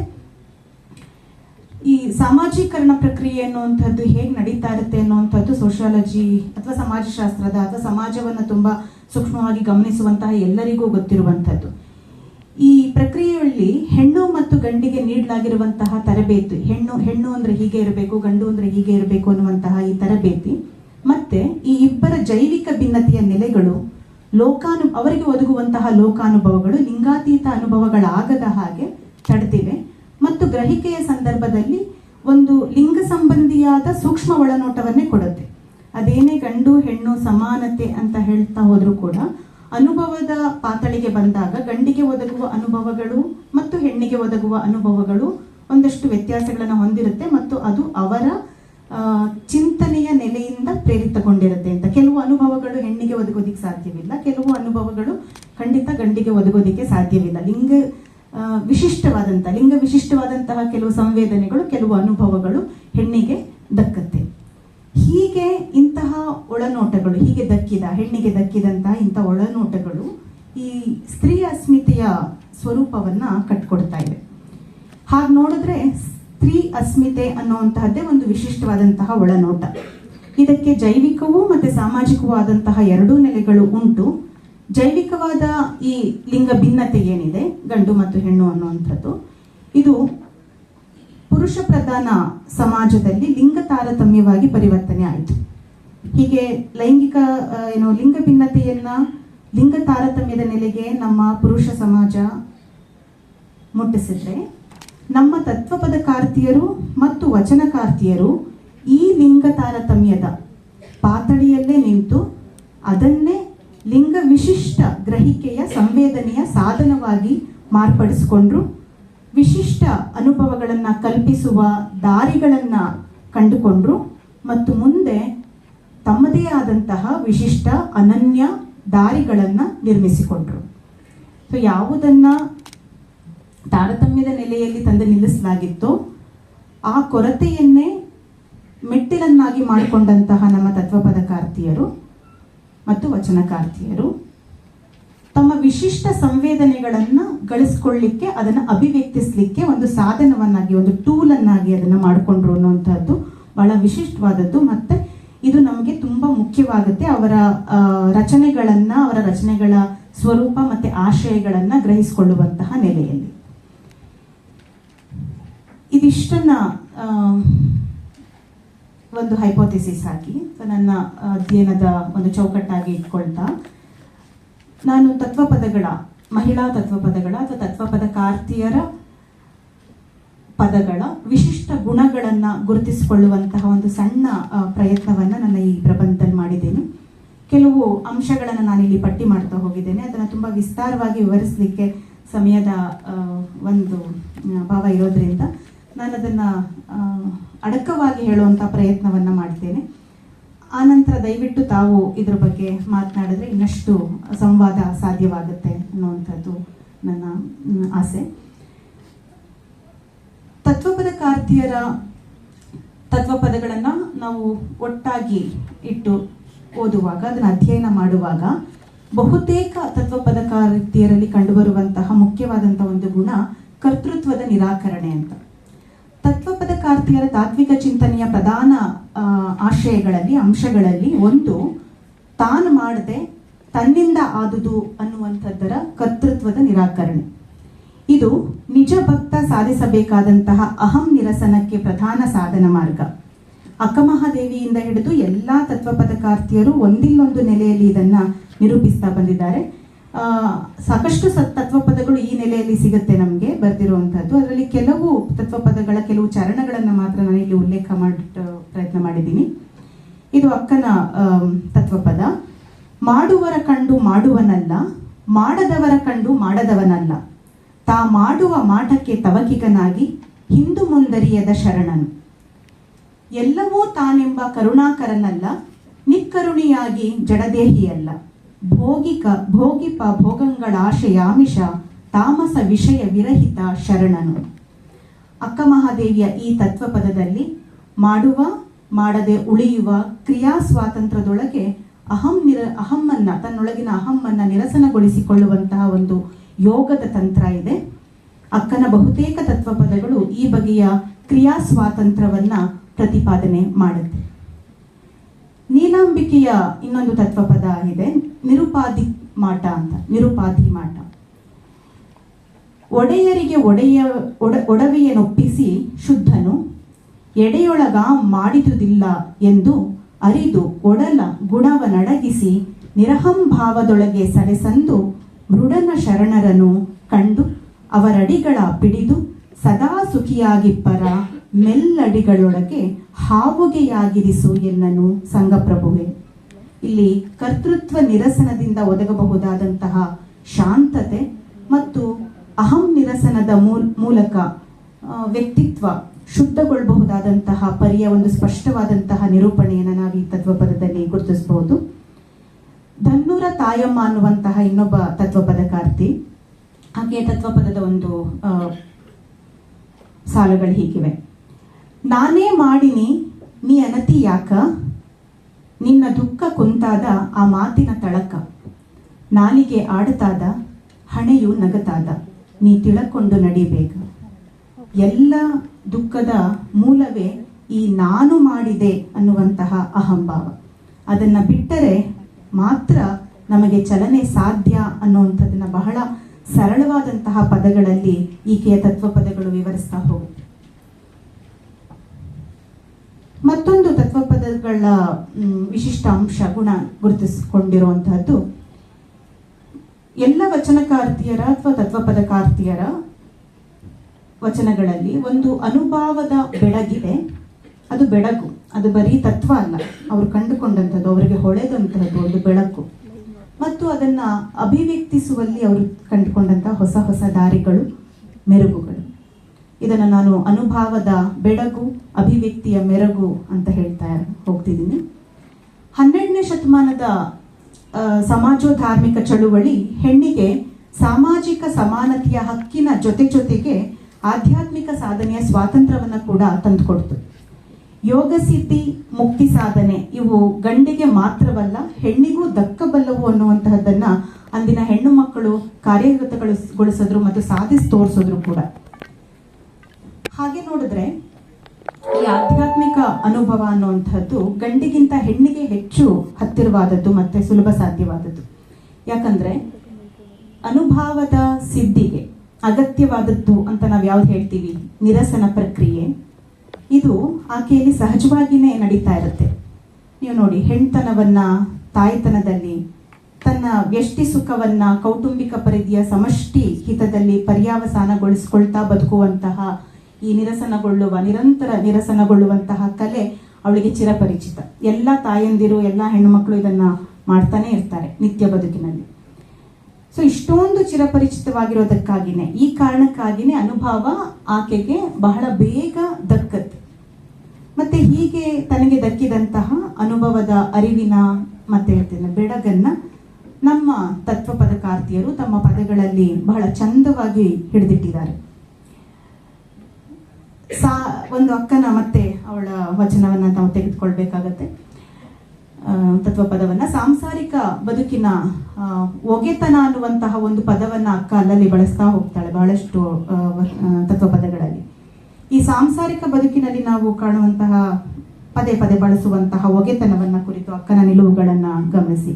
ಈ ಸಾಮಾಜೀಕರಣ ಪ್ರಕ್ರಿಯೆ ಅನ್ನುವಂಥದ್ದು ಹೇಗೆ ನಡೀತಾ ಇರುತ್ತೆ ಅನ್ನುವಂಥದ್ದು ಸೋಷಿಯಾಲಜಿ ಅಥವಾ ಸಮಾಜಶಾಸ್ತ್ರದ ಅಥವಾ ಸಮಾಜವನ್ನು ತುಂಬಾ ಸೂಕ್ಷ್ಮವಾಗಿ ಗಮನಿಸುವಂತಹ ಎಲ್ಲರಿಗೂ ಗೊತ್ತಿರುವಂಥದ್ದು. ಈ ಪ್ರಕ್ರಿಯೆಯಲ್ಲಿ ಹೆಣ್ಣು ಮತ್ತು ಗಂಡಿಗೆ ನೀಡಲಾಗಿರುವಂತಹ ತರಬೇತಿ, ಹೆಣ್ಣು ಅಂದ್ರೆ ಹೀಗೆ ಇರಬೇಕು, ಗಂಡು ಅಂದ್ರೆ ಹೀಗೆ ಇರಬೇಕು ಅನ್ನುವಂತಹ ಈ ತರಬೇತಿ ಮತ್ತೆ ಈ ಇಬ್ಬರ ಜೈವಿಕ ಭಿನ್ನತೆಯ ನೆಲೆಗಳು, ಅವರಿಗೆ ಒದಗುವಂತಹ ಲೋಕಾನುಭವಗಳು ಲಿಂಗಾತೀತ ಅನುಭವಗಳಾಗದ ಹಾಗೆ ತಡೆದಿವೆ ಮತ್ತು ಗ್ರಹಿಕೆಯ ಸಂದರ್ಭದಲ್ಲಿ ಒಂದು ಲಿಂಗ ಸಂಬಂಧಿಯಾದ ಸೂಕ್ಷ್ಮ ಒಳನೋಟವನ್ನೇ ಕೊಡುತ್ತೆ. ಅದೇನೇ ಗಂಡು ಹೆಣ್ಣು ಸಮಾನತೆ ಅಂತ ಹೇಳ್ತಾ ಹೋದ್ರೂ ಕೂಡ ಅನುಭವದ ಪಾತಳಿಗೆ ಬಂದಾಗ ಗಂಡಿಗೆ ಒದಗುವ ಅನುಭವಗಳು ಮತ್ತು ಹೆಣ್ಣಿಗೆ ಒದಗುವ ಅನುಭವಗಳು ಒಂದಷ್ಟು ವ್ಯತ್ಯಾಸಗಳನ್ನು ಹೊಂದಿರುತ್ತೆ ಮತ್ತು ಅದು ಅವರ ಚಿಂತನೆಯ ನೆಲೆಯಿಂದ ಪ್ರೇರಿತಗೊಂಡಿರುತ್ತೆ ಅಂತ. ಕೆಲವು ಅನುಭವಗಳು ಹೆಣ್ಣಿಗೆ ಒದಗೋದಿಕ್ಕೆ ಸಾಧ್ಯವಿಲ್ಲ, ಕೆಲವು ಅನುಭವಗಳು ಖಂಡಿತ ಗಂಡಿಗೆ ಒದಗೋದಿಕ್ಕೆ ಸಾಧ್ಯವಿಲ್ಲ. ಲಿಂಗ ವಿಶಿಷ್ಟವಾದಂತಹ ಕೆಲವು ಸಂವೇದನೆಗಳು, ಕೆಲವು ಅನುಭವಗಳು ಹೆಣ್ಣಿಗೆ ದಕ್ಕತ್ತೆ. ಹೀಗೆ ಇಂತಹ ಒಳನೋಟಗಳು, ಹೆಣ್ಣಿಗೆ ದಕ್ಕಿದಂತಹ ಇಂಥ ಒಳನೋಟಗಳು ಈ ಸ್ತ್ರೀ ಅಸ್ಮಿತೆಯ ಸ್ವರೂಪವನ್ನ ಕಟ್ಕೊಡ್ತಾ ಇವೆ. ಹಾಗೆ ನೋಡಿದ್ರೆ ಸ್ತ್ರೀ ಅಸ್ಮಿತೆ ಅನ್ನುವಂತಹದ್ದೇ ಒಂದು ವಿಶಿಷ್ಟವಾದಂತಹ ಒಳನೋಟ. ಇದಕ್ಕೆ ಜೈವಿಕವೂ ಮತ್ತೆ ಸಾಮಾಜಿಕವೂ ಆದಂತಹ ಎರಡೂ ನೆಲೆಗಳು ಉಂಟು. ಜೈವಿಕವಾದ ಈ ಲಿಂಗ ಭಿನ್ನತೆ ಏನಿದೆ, ಗಂಡು ಮತ್ತು ಹೆಣ್ಣು ಅನ್ನುವಂಥದ್ದು, ಇದು ಪುರುಷ ಪ್ರಧಾನ ಸಮಾಜದಲ್ಲಿ ಲಿಂಗ ತಾರತಮ್ಯವಾಗಿ ಪರಿವರ್ತನೆ ಆಯಿತು. ಹೀಗೆ ಲಿಂಗ ಭಿನ್ನತೆಯನ್ನ ಲಿಂಗ ತಾರತಮ್ಯದ ನೆಲೆಗೆ ನಮ್ಮ ಪುರುಷ ಸಮಾಜ ಮುಟ್ಟಿಸಿದ್ರೆ, ನಮ್ಮ ತತ್ವಪದಕಾರ್ತಿಯರು ಮತ್ತು ವಚನಕಾರ್ತಿಯರು ಈ ಲಿಂಗ ತಾರತಮ್ಯದ ಪಾತಳಿಯಲ್ಲೇ ನಿಂತು ಅದನ್ನೇ ಲಿಂಗ ವಿಶಿಷ್ಟ ಗ್ರಹಿಕೆಯ ಸಂವೇದನೆಯ ಸಾಧನವಾಗಿ ಮಾರ್ಪಡಿಸಿಕೊಂಡ್ರು. ವಿಶಿಷ್ಟ ಅನುಭವಗಳನ್ನು ಕಲ್ಪಿಸುವ ದಾರಿಗಳನ್ನು ಕಂಡುಕೊಂಡ್ರು ಮತ್ತು ಮುಂದೆ ತಮ್ಮದೇ ಆದಂತಹ ವಿಶಿಷ್ಟ ಅನನ್ಯ ದಾರಿಗಳನ್ನು ನಿರ್ಮಿಸಿಕೊಂಡ್ರು. ಸೊ ಯಾವುದನ್ನು ತಾರತಮ್ಯದ ನೆಲೆಯಲ್ಲಿ ತಂದು ನಿಲ್ಲಿಸಲಾಗಿತ್ತೋ ಆ ಕೊರತೆಯನ್ನೇ ಮೆಟ್ಟಿಲನ್ನಾಗಿ ಮಾಡಿಕೊಂಡಂತಹ ನಮ್ಮ ತತ್ವಪದಕಾರ್ತಿಯರು ಮತ್ತು ವಚನಕಾರ್ತಿಯರು ತಮ್ಮ ವಿಶಿಷ್ಟ ಸಂವೇದನೆಗಳನ್ನು ಗಳಿಸ್ಕೊಳ್ಳಿಕ್ಕೆ, ಅದನ್ನು ಅಭಿವ್ಯಕ್ತಿಸಲಿಕ್ಕೆ ಒಂದು ಸಾಧನವನ್ನಾಗಿ, ಒಂದು ಟೂಲನ್ನಾಗಿ ಅದನ್ನು ಮಾಡಿಕೊಂಡ್ರು ಅನ್ನುವಂಥದ್ದು ಬಹಳ ವಿಶಿಷ್ಟವಾದದ್ದು. ಮತ್ತು ಇದು ನಮಗೆ ತುಂಬ ಮುಖ್ಯವಾಗುತ್ತೆ ಅವರ ರಚನೆಗಳನ್ನು, ಅವರ ರಚನೆಗಳ ಸ್ವರೂಪ ಮತ್ತು ಆಶಯಗಳನ್ನು ಗ್ರಹಿಸಿಕೊಳ್ಳುವಂತಹ ನೆಲೆಯಲ್ಲಿ. ಇದಿಷ್ಟನ್ನ ಒಂದು ಹೈಪೋಥೆಸಿಸ್ ಆಗಿ ನನ್ನ ಅಧ್ಯಯನದ ಒಂದು ಚೌಕಟ್ಟಾಗಿ ಇಟ್ಕೊಳ್ತಾ, ನಾನು ಮಹಿಳಾ ತತ್ವಪದಗಳ ಅಥವಾ ತತ್ವಪದಕಾರ್ತಿಯರ ಪದಗಳ ವಿಶಿಷ್ಟ ಗುಣಗಳನ್ನು ಗುರುತಿಸಿಕೊಳ್ಳುವಂತಹ ಒಂದು ಸಣ್ಣ ಪ್ರಯತ್ನವನ್ನು ನನ್ನ ಈ ಪ್ರಬಂಧದಲ್ಲಿ ಮಾಡಿದ್ದೇನೆ. ಕೆಲವು ಅಂಶಗಳನ್ನು ನಾನಿಲ್ಲಿ ಪಟ್ಟಿ ಮಾಡ್ತಾ ಹೋಗಿದ್ದೇನೆ. ಅದನ್ನು ತುಂಬ ವಿಸ್ತಾರವಾಗಿ ವಿವರಿಸಲಿಕ್ಕೆ ಸಮಯದ ಒಂದು ಭಾವ ಇರೋದ್ರಿಂದ ನಾನು ಅದನ್ನು ಅಡಕವಾಗಿ ಹೇಳುವಂಥ ಪ್ರಯತ್ನವನ್ನು ಮಾಡ್ತೇನೆ. ಆನಂತರ ದಯವಿಟ್ಟು ತಾವು ಇದ್ರ ಬಗ್ಗೆ ಮಾತನಾಡಿದ್ರೆ ಇನ್ನಷ್ಟು ಸಂವಾದ ಸಾಧ್ಯವಾಗುತ್ತೆ ಅನ್ನುವಂಥದ್ದು ನನ್ನ ಆಸೆ. ತತ್ವಪದಕಾರ್ತಿಯರ ತತ್ವಪದಗಳನ್ನು ನಾವು ಒಟ್ಟಾಗಿ ಇಟ್ಟು ಓದುವಾಗ, ಅದನ್ನು ಅಧ್ಯಯನ ಮಾಡುವಾಗ ಬಹುತೇಕ ತತ್ವಪದಕಾರ್ತಿಯರಲ್ಲಿ ಕಂಡುಬರುವಂತಹ ಮುಖ್ಯವಾದಂತಹ ಒಂದು ಗುಣ ಕರ್ತೃತ್ವದ ನಿರಾಕರಣೆ ಅಂತ. ತತ್ವಪದಕಾರ್ತಿಯರ ತಾತ್ವಿಕ ಚಿಂತನೆಯ ಪ್ರಧಾನ ಅಂಶಗಳಲ್ಲಿ ಒಂದು, ತಾನು ಮಾಡದೆ ತನ್ನಿಂದ ಆದುದು ಅನ್ನುವಂಥದ್ದರ ಕರ್ತೃತ್ವದ ನಿರಾಕರಣೆ. ಇದು ನಿಜ ಭಕ್ತ ಸಾಧಿಸಬೇಕಾದಂತಹ ಅಹಂ ನಿರಸನಕ್ಕೆ ಪ್ರಧಾನ ಸಾಧನ ಮಾರ್ಗ. ಅಕ್ಕಮಹಾದೇವಿಯಿಂದ ಹಿಡಿದು ಎಲ್ಲ ತತ್ವಪದಕಾರ್ತಿಯರು ಒಂದಿಲ್ಲೊಂದು ನೆಲೆಯಲ್ಲಿ ಇದನ್ನು ನಿರೂಪಿಸ್ತಾ ಬಂದಿದ್ದಾರೆ. ಸಾಕಷ್ಟು ತತ್ವಪದಗಳು ಈ ನೆಲೆಯಲ್ಲಿ ಸಿಗುತ್ತೆ ನಮಗೆ ಬರೆದಿರುವಂಥದ್ದು. ಅದರಲ್ಲಿ ಕೆಲವು ತತ್ವಪದಗಳ ಕೆಲವು ಚರಣಗಳನ್ನು ಮಾತ್ರ ನಾನು ಇಲ್ಲಿ ಉಲ್ಲೇಖ ಪ್ರಯತ್ನ ಮಾಡಿದ್ದೀನಿ. ಇದು ಅಕ್ಕನ ತತ್ವಪದ. ಮಾಡುವರ ಕಂಡು ಮಾಡುವನಲ್ಲ, ಮಾಡದವರ ಕಂಡು ಮಾಡದವನಲ್ಲ, ತಾ ಮಾಡುವ ಮಾಟಕ್ಕೆ ತವಕಿಗನಾಗಿ ಹಿಂದು ಮುಂದರಿಯದ ಶರಣನು. ಎಲ್ಲವೂ ತಾನೆಂಬ ಕರುಣಾಕರನಲ್ಲ, ನಿಕ್ಕರುಣಿಯಾಗಿ ಜಡದೇಹಿಯಲ್ಲ, ಭೋಗಿಪ ಭೋಗಂಗಳಾಶಯಾಮಿಷ ತಾಮಸ ವಿಷಯ ವಿರಹಿತ ಶರಣನು. ಅಕ್ಕಮಹಾದೇವಿಯ ಈ ತತ್ವಪದದಲ್ಲಿ ಮಾಡುವ, ಮಾಡದೆ ಉಳಿಯುವ ಕ್ರಿಯಾ ಸ್ವಾತಂತ್ರ್ಯದೊಳಗೆ ಅಹಮ್ಮನ್ನ, ತನ್ನೊಳಗಿನ ಅಹಮ್ಮನ್ನ ನಿರಸನಗೊಳಿಸಿಕೊಳ್ಳುವಂತಹ ಒಂದು ಯೋಗದ ತಂತ್ರ ಇದೆ. ಅಕ್ಕನ ಬಹುತೇಕ ತತ್ವಪದಗಳು ಈ ಬಗೆಯ ಕ್ರಿಯಾ ಸ್ವಾತಂತ್ರ್ಯವನ್ನ ಪ್ರತಿಪಾದನೆ ಮಾಡುತ್ತೆ. ನೀಲಾಂಬಿಕೆಯ ಇನ್ನೊಂದು ತತ್ವಪದ ಇದೆ, ನಿರುಪಾಧಿ ಮಾಟ ಅಂತ. ನಿರುಪಾಧಿ ಮಾಟ. ಒಡೆಯರಿಗೆ ಒಡವೆಯನ್ನೊಪ್ಪಿಸಿ ಶುದ್ಧನು ಎಡೆಯೊಳಗ ಮಾಡಿದುದಿಲ್ಲ ಎಂದು ಅರಿದು ಒಡಲ ಗುಣವನಡಗಿಸಿ ನಿರಹಂಭಾವದೊಳಗೆ ಸೆರೆಸಂದು ಮೃಡನ ಶರಣರನ್ನು ಕಂಡು ಅವರಡಿಗಳ ಪಿಡಿದು ಸದಾ ಸುಖಿಯಾಗಿಪ್ಪರ ಮೆಲ್ಲಡಿಗಳೊಳಗೆ ಹಾವುಗೆಯಾಗಿರಿಸು ಎನ್ನನು ಸಂಘಪ್ರಭುವೆ. ಇಲ್ಲಿ ಕರ್ತೃತ್ವ ನಿರಸನದಿಂದ ಒದಗಬಹುದಾದಂತಹ ಶಾಂತತೆ ಮತ್ತು ಅಹಂ ನಿರಸನದ ಮೂಲಕ ವ್ಯಕ್ತಿತ್ವ ಶುದ್ಧಗೊಳ್ಳಬಹುದಾದಂತಹ ಪರಿಯ ಒಂದು ಸ್ಪಷ್ಟವಾದಂತಹ ನಿರೂಪಣೆಯನ್ನು ನಾವು ಈ ತತ್ವಪದದಲ್ಲಿ ಗುರುತಿಸಬಹುದು. ಧನ್ನೂರ ತಾಯಮ್ಮ ಅನ್ನುವಂತಹ ಇನ್ನೊಬ್ಬ ತತ್ವಪದಕಾರ್ತಿ. ಹಾಗೆ ತತ್ವಪದದ ಒಂದು ಸಾಲುಗಳು ಹೀಗಿವೆ. ನಾನೇ ಮಾಡಿನಿ ನೀ ಅನತಿ ಯಾಕ, ನಿನ್ನ ದುಃಖ ಕುಂತಾದ ಆ ಮಾತಿನ ತಳಕ, ನಾಲಿಗೆ ಆಡುತ್ತಾದ ಹಣೆಯು ನಗತಾದ, ನೀ ತಿಳಕೊಂಡು ನಡಿಬೇಕ. ಎಲ್ಲ ದುಃಖದ ಮೂಲವೇ ಈ ನಾನು ಮಾಡಿದೆ ಅನ್ನುವಂತಹ ಅಹಂಭಾವ. ಅದನ್ನು ಬಿಟ್ಟರೆ ಮಾತ್ರ ನಮಗೆ ಚಲನೆ ಸಾಧ್ಯ ಅನ್ನುವಂಥದ್ದನ್ನ ಬಹಳ ಸರಳವಾದಂತಹ ಪದಗಳಲ್ಲಿ ಈಕೆಯ ತತ್ವಪದಗಳು ವಿವರಿಸ್ತಾ ಹೋಗುತ್ತೆ. ಮತ್ತೊಂದು ತತ್ವಪದಗಳ ವಿಶಿಷ್ಟ ಅಂಶ ಗುಣ ಗುರುತಿಸಿಕೊಂಡಿರುವಂತಹದ್ದು ಎಲ್ಲ ವಚನಕಾರ್ತಿಯರ ಅಥವಾ ತತ್ವಪದಕಾರ್ತಿಯರ ವಚನಗಳಲ್ಲಿ ಒಂದು ಅನುಭವದ ಬೆಳಗಿದೆ. ಅದು ಬೆಳಕು, ಅದು ಬರೀ ತತ್ವ ಅಲ್ಲ, ಅವರು ಕಂಡುಕೊಂಡಂಥದ್ದು, ಅವರಿಗೆ ಹೊಳೆದಂತಹದ್ದು ಒಂದು ಬೆಳಕು, ಮತ್ತು ಅದನ್ನ ಅಭಿವ್ಯಕ್ತಿಸುವಲ್ಲಿ ಅವರು ಕಂಡುಕೊಂಡಂತಹ ಹೊಸ ಹೊಸ ದಾರಿಗಳು, ಮೆರುಗುಗಳು. ಇದನ್ನು ನಾನು ಅನುಭವದ ಬೆಳಗು, ಅಭಿವ್ಯಕ್ತಿಯ ಮೆರುಗು ಅಂತ ಹೇಳ್ತಾ ಹೋಗ್ತಿದ್ದೀನಿ. 12ನೇ ಶತಮಾನದ ಸಮಾಜೋಧಾರ್ಮಿಕ ಚಳುವಳಿ ಹೆಣ್ಣಿಗೆ ಸಾಮಾಜಿಕ ಸಮಾನತೆಯ ಹಕ್ಕಿನ ಜೊತೆಗೆ ಆಧ್ಯಾತ್ಮಿಕ ಸಾಧನೆಯ ಸ್ವಾತಂತ್ರ್ಯವನ್ನು ಕೂಡ ತಂದುಕೊಡ್ತು. ಯೋಗ ಸಿದ್ಧಿ, ಮುಕ್ತಿ ಸಾಧನೆ ಇವು ಗಂಡಿಗೆ ಮಾತ್ರವಲ್ಲ ಹೆಣ್ಣಿಗೂ ದಕ್ಕಬಲ್ಲವು ಅನ್ನುವಂತಹದ್ದನ್ನ ಅಂದಿನ ಹೆಣ್ಣು ಮಕ್ಕಳು ಕಾರ್ಯಗತಗೊಳಿಸಿದ್ರು ಮತ್ತು ಸಾಧಿಸಿ ತೋರಿಸಿದ್ರು ಕೂಡ. ಹಾಗೆ ನೋಡಿದ್ರೆ ಈ ಆಧ್ಯಾತ್ಮಿಕ ಅನುಭವ ಅನ್ನುವಂಥದ್ದು ಗಂಡಿಗಿಂತ ಹೆಣ್ಣಿಗೆ ಹೆಚ್ಚು ಹತ್ತಿರವಾದದ್ದು ಮತ್ತೆ ಸುಲಭ ಸಾಧ್ಯವಾದದ್ದು. ಯಾಕಂದ್ರೆ ಅನುಭವದ ಸಿದ್ಧಿಗೆ ಅಗತ್ಯವಾದದ್ದು ಅಂತ ನಾವು ಯಾವ್ದು ಹೇಳ್ತೀವಿ, ನಿರಸನ ಪ್ರಕ್ರಿಯೆ, ಇದು ಆಕೆಯಲ್ಲಿ ಸಹಜವಾಗಿಯೇ ನಡೀತಾ ಇರುತ್ತೆ. ನೀವು ನೋಡಿ, ಹೆಣ್ತನವನ್ನ ತಾಯ್ತನದಲ್ಲಿ ತನ್ನ ವ್ಯಷ್ಟಿ ಸುಖವನ್ನ ಕೌಟುಂಬಿಕ ಪರಿಧಿಯ ಸಮಷ್ಟಿ ಹಿತದಲ್ಲಿ ಪರ್ಯಾವಸಾನಗೊಳಿಸ್ಕೊಳ್ತಾ ಬದುಕುವಂತಹ ಈ ನಿರಂತರ ನಿರಸನಗೊಳ್ಳುವಂತಹ ಕಲೆ ಅವಳಿಗೆ ಚಿರಪರಿಚಿತ. ಎಲ್ಲ ತಾಯಂದಿರು, ಎಲ್ಲ ಹೆಣ್ಣುಮಕ್ಕಳು ಇದನ್ನ ಮಾಡ್ತಾನೆ ಇರ್ತಾರೆ ನಿತ್ಯ ಬದುಕಿನಲ್ಲಿ. ಸೊ ಇಷ್ಟೊಂದು ಚಿರಪರಿಚಿತವಾಗಿರೋದಕ್ಕಾಗಿನೇ, ಈ ಕಾರಣಕ್ಕಾಗಿನೇ ಅನುಭವ ಆಕೆಗೆ ಬಹಳ ಬೇಗ ದಕ್ಕತ್ತೆ. ಮತ್ತೆ ಹೀಗೆ ತನಗೆ ದಕ್ಕಿದಂತಹ ಅನುಭವದ ಅರಿವಿನ ಮತ್ತೆ ಹೇಳ್ತೇನೆ ಬೆಳಗನ್ನ ನಮ್ಮ ತತ್ವಪದಕಾರ್ತಿಯರು ತಮ್ಮ ಪದಗಳಲ್ಲಿ ಬಹಳ ಚಂದವಾಗಿ ಹಿಡಿದಿಟ್ಟಿದ್ದಾರೆ. ಒಂದು ಅಕ್ಕನ ಮತ್ತೆ ಅವಳ ವಚನವನ್ನ ನಾವು ತೆಗೆದುಕೊಳ್ಬೇಕಾಗತ್ತೆ. ತತ್ವಪದವನ್ನ ಸಾಂಸಾರಿಕ ಬದುಕಿನ ಒಗೆತನ ಅನ್ನುವಂತಹ ಒಂದು ಪದವನ್ನ ಅಕ್ಕ ಅಲ್ಲಲ್ಲಿ ಬಳಸ್ತಾ ಹೋಗ್ತಾಳೆ ಬಹಳಷ್ಟು ತತ್ವಪದಗಳಲ್ಲಿ. ಈ ಸಾಂಸಾರಿಕ ಬದುಕಿನಲ್ಲಿ ನಾವು ಕಾಣುವಂತಹ ಪದೇ ಪದೇ ಬಳಸುವಂತಹ ಒಗೆತನವನ್ನ ಕುರಿತು ಅಕ್ಕನ ನಿಲುವುಗಳನ್ನ ಗಮನಿಸಿ.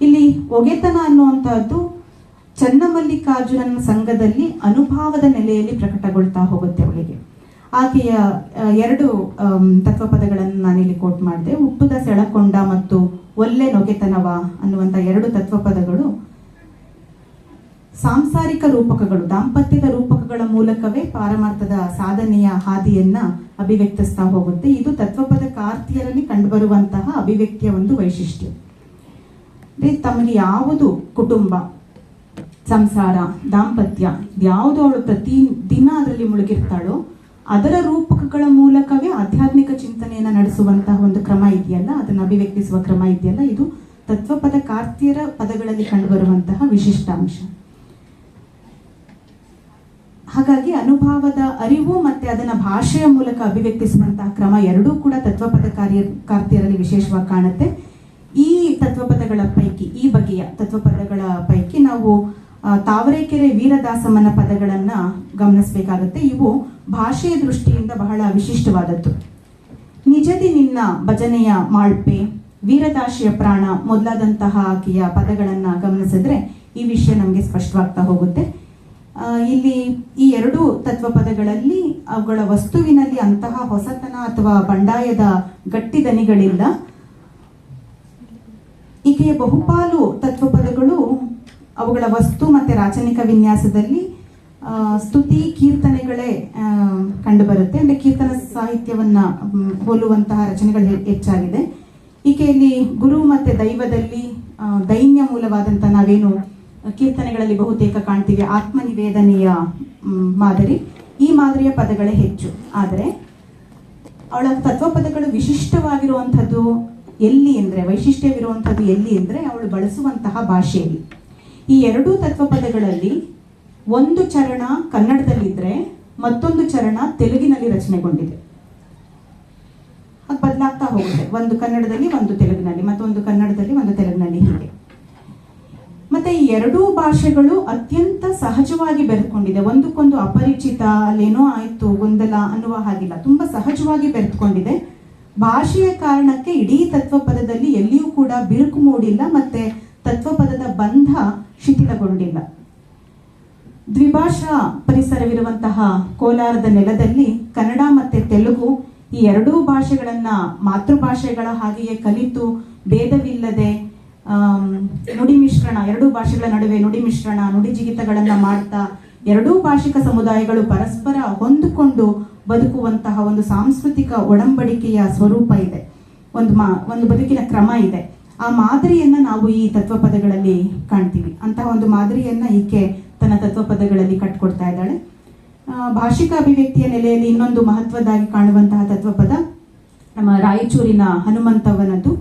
ಇಲ್ಲಿ ಒಗೆತನ ಅನ್ನುವಂತಹದ್ದು ಚನ್ನಮಲ್ಲಿಕಾರ್ಜುನನ ಸಂಘದಲ್ಲಿ ಅನುಭವದ ನೆಲೆಯಲ್ಲಿ ಪ್ರಕಟಗೊಳ್ತಾ ಹೋಗುತ್ತೆ ಅವಳಿಗೆ. ಆಕೆಯ 2 ತತ್ವಪದಗಳನ್ನು ನಾನಿಲ್ಲಿ ಕೋಟ್ ಮಾಡಿದೆ. ಹುಟ್ಟುದ ಸೆಳಕೊಂಡ ಮತ್ತು ಒಲ್ಲೆ ನೊಗೆತನವ ಅನ್ನುವಂಥ 2 ತತ್ವಪದಗಳು ಸಾಂಸಾರಿಕ ರೂಪಕಗಳು, ದಾಂಪತ್ಯದ ರೂಪಕಗಳ ಮೂಲಕವೇ ಪಾರಮಾರ್ಥದ ಸಾಧನೆಯ ಹಾದಿಯನ್ನ ಅಭಿವ್ಯಕ್ತಿಸ್ತಾ ಹೋಗುತ್ತೆ. ಇದು ತತ್ವಪದ ಕಾರ್ತಿಯರಲ್ಲಿ ಕಂಡುಬರುವಂತಹ ಅಭಿವ್ಯಕ್ತಿಯ ಒಂದು ವೈಶಿಷ್ಟ್ಯ. ತಮಗೆ ಯಾವುದು ಕುಟುಂಬ, ಸಂಸಾರ, ದಾಂಪತ್ಯ ಯಾವುದು ಅವಳು ಪ್ರತಿ ದಿನ ಅದರಲ್ಲಿ ಮುಳುಗಿರ್ತಾಳೋ ಅದರ ರೂಪಕಗಳ ಮೂಲಕವೇ ಆಧ್ಯಾತ್ಮಿಕ ಚಿಂತನೆಯನ್ನ ನಡೆಸುವಂತಹ ಒಂದು ಕ್ರಮ ಇದೆಯಲ್ಲ, ಅದನ್ನು ಅಭಿವ್ಯಕ್ತಿಸುವ ಕ್ರಮ ಇದೆಯಲ್ಲ, ಇದು ತತ್ವಪದ ಕಾರ್ತಿಯರ ಪದಗಳಲ್ಲಿ ಕಂಡುಬರುವಂತಹ ವಿಶಿಷ್ಟಾಂಶ. ಹಾಗಾಗಿ ಅನುಭವದ ಅರಿವು ಮತ್ತೆ ಅದನ್ನ ಭಾಷೆಯ ಮೂಲಕ ಅಭಿವ್ಯಕ್ತಿಸುವಂತಹ ಕ್ರಮ ಎರಡೂ ಕೂಡ ತತ್ವಪದ ಕಾರ್ತಿಯರಲ್ಲಿ ವಿಶೇಷವಾಗಿ ಕಾಣುತ್ತೆ. ಈ ತತ್ವಪದಗಳ ಪೈಕಿ, ಈ ಬಗೆಯ ತತ್ವಪದಗಳ ಪೈಕಿ ನಾವು ತಾವರೆಕೆರೆ ವೀರದಾಸಮ್ಮನ ಪದಗಳನ್ನ ಗಮನಿಸಬೇಕಾಗುತ್ತೆ. ಇವು ಭಾಷೆಯ ದೃಷ್ಟಿಯಿಂದ ಬಹಳ ವಿಶಿಷ್ಟವಾದದ್ದು. ನಿಜದಿ ನಿನ್ನ ಭಜನೆಯ ಮಾಳ್ಪೆ, ವೀರದಾಸಿಯ ಪ್ರಾಣ ಮೊದಲಾದಂತಹ ಆಕೆಯ ಪದಗಳನ್ನ ಗಮನಿಸಿದ್ರೆ ಈ ವಿಷಯ ನಮಗೆ ಸ್ಪಷ್ಟವಾಗ್ತಾ ಹೋಗುತ್ತೆ. ಇಲ್ಲಿ ಈ 2 ತತ್ವಪದಗಳಲ್ಲಿ ಅವುಗಳ ವಸ್ತುವಿನಲ್ಲಿ ಅಂತಹ ಹೊಸತನ ಅಥವಾ ಬಂಡಾಯದ ಗಟ್ಟಿದನಿಗಳಿಲ್ಲ. ಈಕೆಯ ಬಹುಪಾಲು ತತ್ವಪದಗಳು ಅವುಗಳ ವಸ್ತು ಮತ್ತೆ ರಾಚನಿಕ ವಿನ್ಯಾಸದಲ್ಲಿ ಸ್ತುತಿ ಕೀರ್ತನೆಗಳೇ ಕಂಡುಬರುತ್ತೆ. ಅಂದ್ರೆ ಕೀರ್ತನ ಸಾಹಿತ್ಯವನ್ನ ಹೋಲುವಂತಹ ರಚನೆಗಳು ಹೆಚ್ಚಾಗಿದೆ. ಈಕೆಯಲ್ಲಿ ಗುರು ಮತ್ತೆ ದೈವದಲ್ಲಿ ದೈನ್ಯ ಮೂಲವಾದಂತಹ ನಾವೇನು ಕೀರ್ತನೆಗಳಲ್ಲಿ ಬಹುತೇಕ ಕಾಣ್ತೀವಿ, ಆತ್ಮನಿವೇದನೆಯ ಮಾದರಿ, ಈ ಮಾದರಿಯ ಪದಗಳೇ ಹೆಚ್ಚು. ಆದರೆ ಅವಳ ತತ್ವಪದಗಳು ವಿಶಿಷ್ಟವಾಗಿರುವಂಥದ್ದು ಎಲ್ಲಿ ಅಂದ್ರೆ, ವೈಶಿಷ್ಟ್ಯವಿರುವಂಥದ್ದು ಎಲ್ಲಿ ಅಂದ್ರೆ ಅವಳು ಬಳಸುವಂತಹ ಭಾಷೆಯಲ್ಲಿ. ಈ 2 ತತ್ವಪದಗಳಲ್ಲಿ ಒಂದು ಚರಣ ಕನ್ನಡದಲ್ಲಿದ್ರೆ ಮತ್ತೊಂದು ಚರಣ ತೆಲುಗಿನಲ್ಲಿ ರಚನೆಗೊಂಡಿದೆ. ಅದು ಬದಲಾಗ್ತಾ ಹೋಗುತ್ತೆ, ಒಂದು ಕನ್ನಡದಲ್ಲಿ ಒಂದು ತೆಲುಗಿನಲ್ಲಿ, ಮತ್ತೊಂದು ಕನ್ನಡದಲ್ಲಿ ಒಂದು ತೆಲುಗಿನಲ್ಲಿ, ಹೀಗೆ. ಮತ್ತೆ ಈ 2 ಭಾಷೆಗಳು ಅತ್ಯಂತ ಸಹಜವಾಗಿ ಬೆರೆದುಕೊಂಡಿದೆ. ಒಂದಕ್ಕೊಂದು ಅಪರಿಚಿತ, ಅಲ್ಲೇನೋ ಆಯ್ತು ಗೊಂದಲ ಅನ್ನುವ ಹಾಗಿಲ್ಲ, ತುಂಬಾ ಸಹಜವಾಗಿ ಬೆರೆದುಕೊಂಡಿದೆ. ಭಾಷೆಯ ಕಾರಣಕ್ಕೆ ಇಡೀ ತತ್ವಪದದಲ್ಲಿ ಎಲ್ಲಿಯೂ ಕೂಡ ಬಿರುಕು ಮೂಡಿಲ್ಲ, ಮತ್ತೆ ತತ್ವಪದದ ಬಂಧ ಶಿಥಿಲಗೊಂಡಿಲ್ಲ. ದ್ವಿಭಾಷಾ ಪರಿಸರವಿರುವಂತಹ ಕೋಲಾರದ ನೆಲದಲ್ಲಿ ಕನ್ನಡ ಮತ್ತೆ ತೆಲುಗು ಈ 2 ಭಾಷೆಗಳನ್ನ ಮಾತೃಭಾಷೆಗಳ ಹಾಗೆಯೇ ಕಲಿತು ಭೇದವಿಲ್ಲದೆ ನುಡಿ ಮಿಶ್ರಣ, ಎರಡೂ ಭಾಷೆಗಳ ನಡುವೆ ನುಡಿ ಮಿಶ್ರಣ, ನುಡಿ ಜಿಗಿತಗಳನ್ನ ಮಾಡ್ತಾ ಎರಡೂ ಭಾಷಿಕ ಸಮುದಾಯಗಳು ಪರಸ್ಪರ ಹೊಂದಿಕೊಂಡು ಬದುಕುವಂತಹ ಒಂದು ಸಾಂಸ್ಕೃತಿಕ ಒಡಂಬಡಿಕೆಯ ಸ್ವರೂಪ ಇದೆ, ಒಂದು ಬದುಕಿನ ಕ್ರಮ ಇದೆ. ಆ ಮಾದರಿಯನ್ನ ನಾವು ಈ ತತ್ವಪದಗಳಲ್ಲಿ ಕಾಣ್ತೀವಿ. ಅಂತಹ ಒಂದು ಮಾದರಿಯನ್ನ ಈಕೆ ತನ್ನ ತತ್ವಪದಗಳಲ್ಲಿ ಕಟ್ಕೊಡ್ತಾ ಇದ್ದಾಳೆ. ಭಾಷಿಕ ಅಭಿವ್ಯಕ್ತಿಯ ನೆಲೆಯಲ್ಲಿ ಇನ್ನೊಂದು ಮಹತ್ವದಾಗಿ ಕಾಣುವಂತಹ ತತ್ವಪದ ನಮ್ಮ ರಾಯಚೂರಿನ ಹನುಮಂತವನದ್ದು.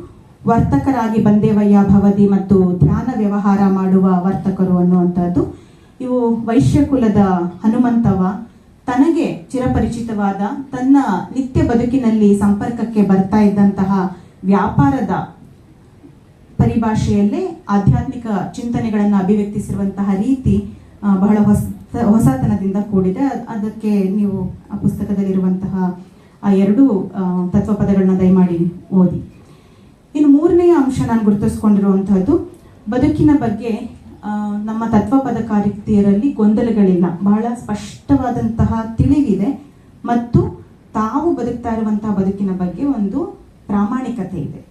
ವರ್ತಕರಾಗಿ ಬಂದೇವಯ್ಯ ಭವದಿ ಮತ್ತು ಧ್ಯಾನ ವ್ಯವಹಾರ ಮಾಡುವ ವರ್ತಕರು ಅನ್ನುವಂಥದ್ದು. ಇವು ವೈಶ್ಯಕುಲದ ಹನುಮಂತವ ತನಗೆ ಚಿರಪರಿಚಿತವಾದ, ತನ್ನ ನಿತ್ಯ ಬದುಕಿನಲ್ಲಿ ಸಂಪರ್ಕಕ್ಕೆ ಬರ್ತಾ ಇದ್ದಂತಹ ವ್ಯಾಪಾರದ ಪರಿಭಾಷೆಯಲ್ಲೇ ಆಧ್ಯಾತ್ಮಿಕ ಚಿಂತನೆಗಳನ್ನು ಅಭಿವ್ಯಕ್ತಿಸಿರುವಂತಹ ರೀತಿ ಬಹಳ ಹೊಸತನದಿಂದ ಕೂಡಿದೆ. ಅದಕ್ಕೆ ನೀವು ಆ ಪುಸ್ತಕದಲ್ಲಿರುವಂತಹ ಆ ಎರಡು ತತ್ವಪದಗಳನ್ನ ದಯಮಾಡಿ ಓದಿ. ಇನ್ನು ಮೂರನೆಯ ಅಂಶ ನಾನು ಗುರುತಿಸ್ಕೊಂಡಿರುವಂತಹದ್ದು, ಬದುಕಿನ ಬಗ್ಗೆ ನಮ್ಮ ತತ್ವಪದಕಾರಿಯರಲ್ಲಿ ಗೊಂದಲಗಳಿಲ್ಲ, ಬಹಳ ಸ್ಪಷ್ಟವಾದಂತಹ ತಿಳಿವಿದೆ ಮತ್ತು ತಾವು ಬದುಕ್ತಾ ಇರುವಂತಹ ಬದುಕಿನ ಬಗ್ಗೆ ಒಂದು ಪ್ರಾಮಾಣಿಕತೆ ಇದೆ.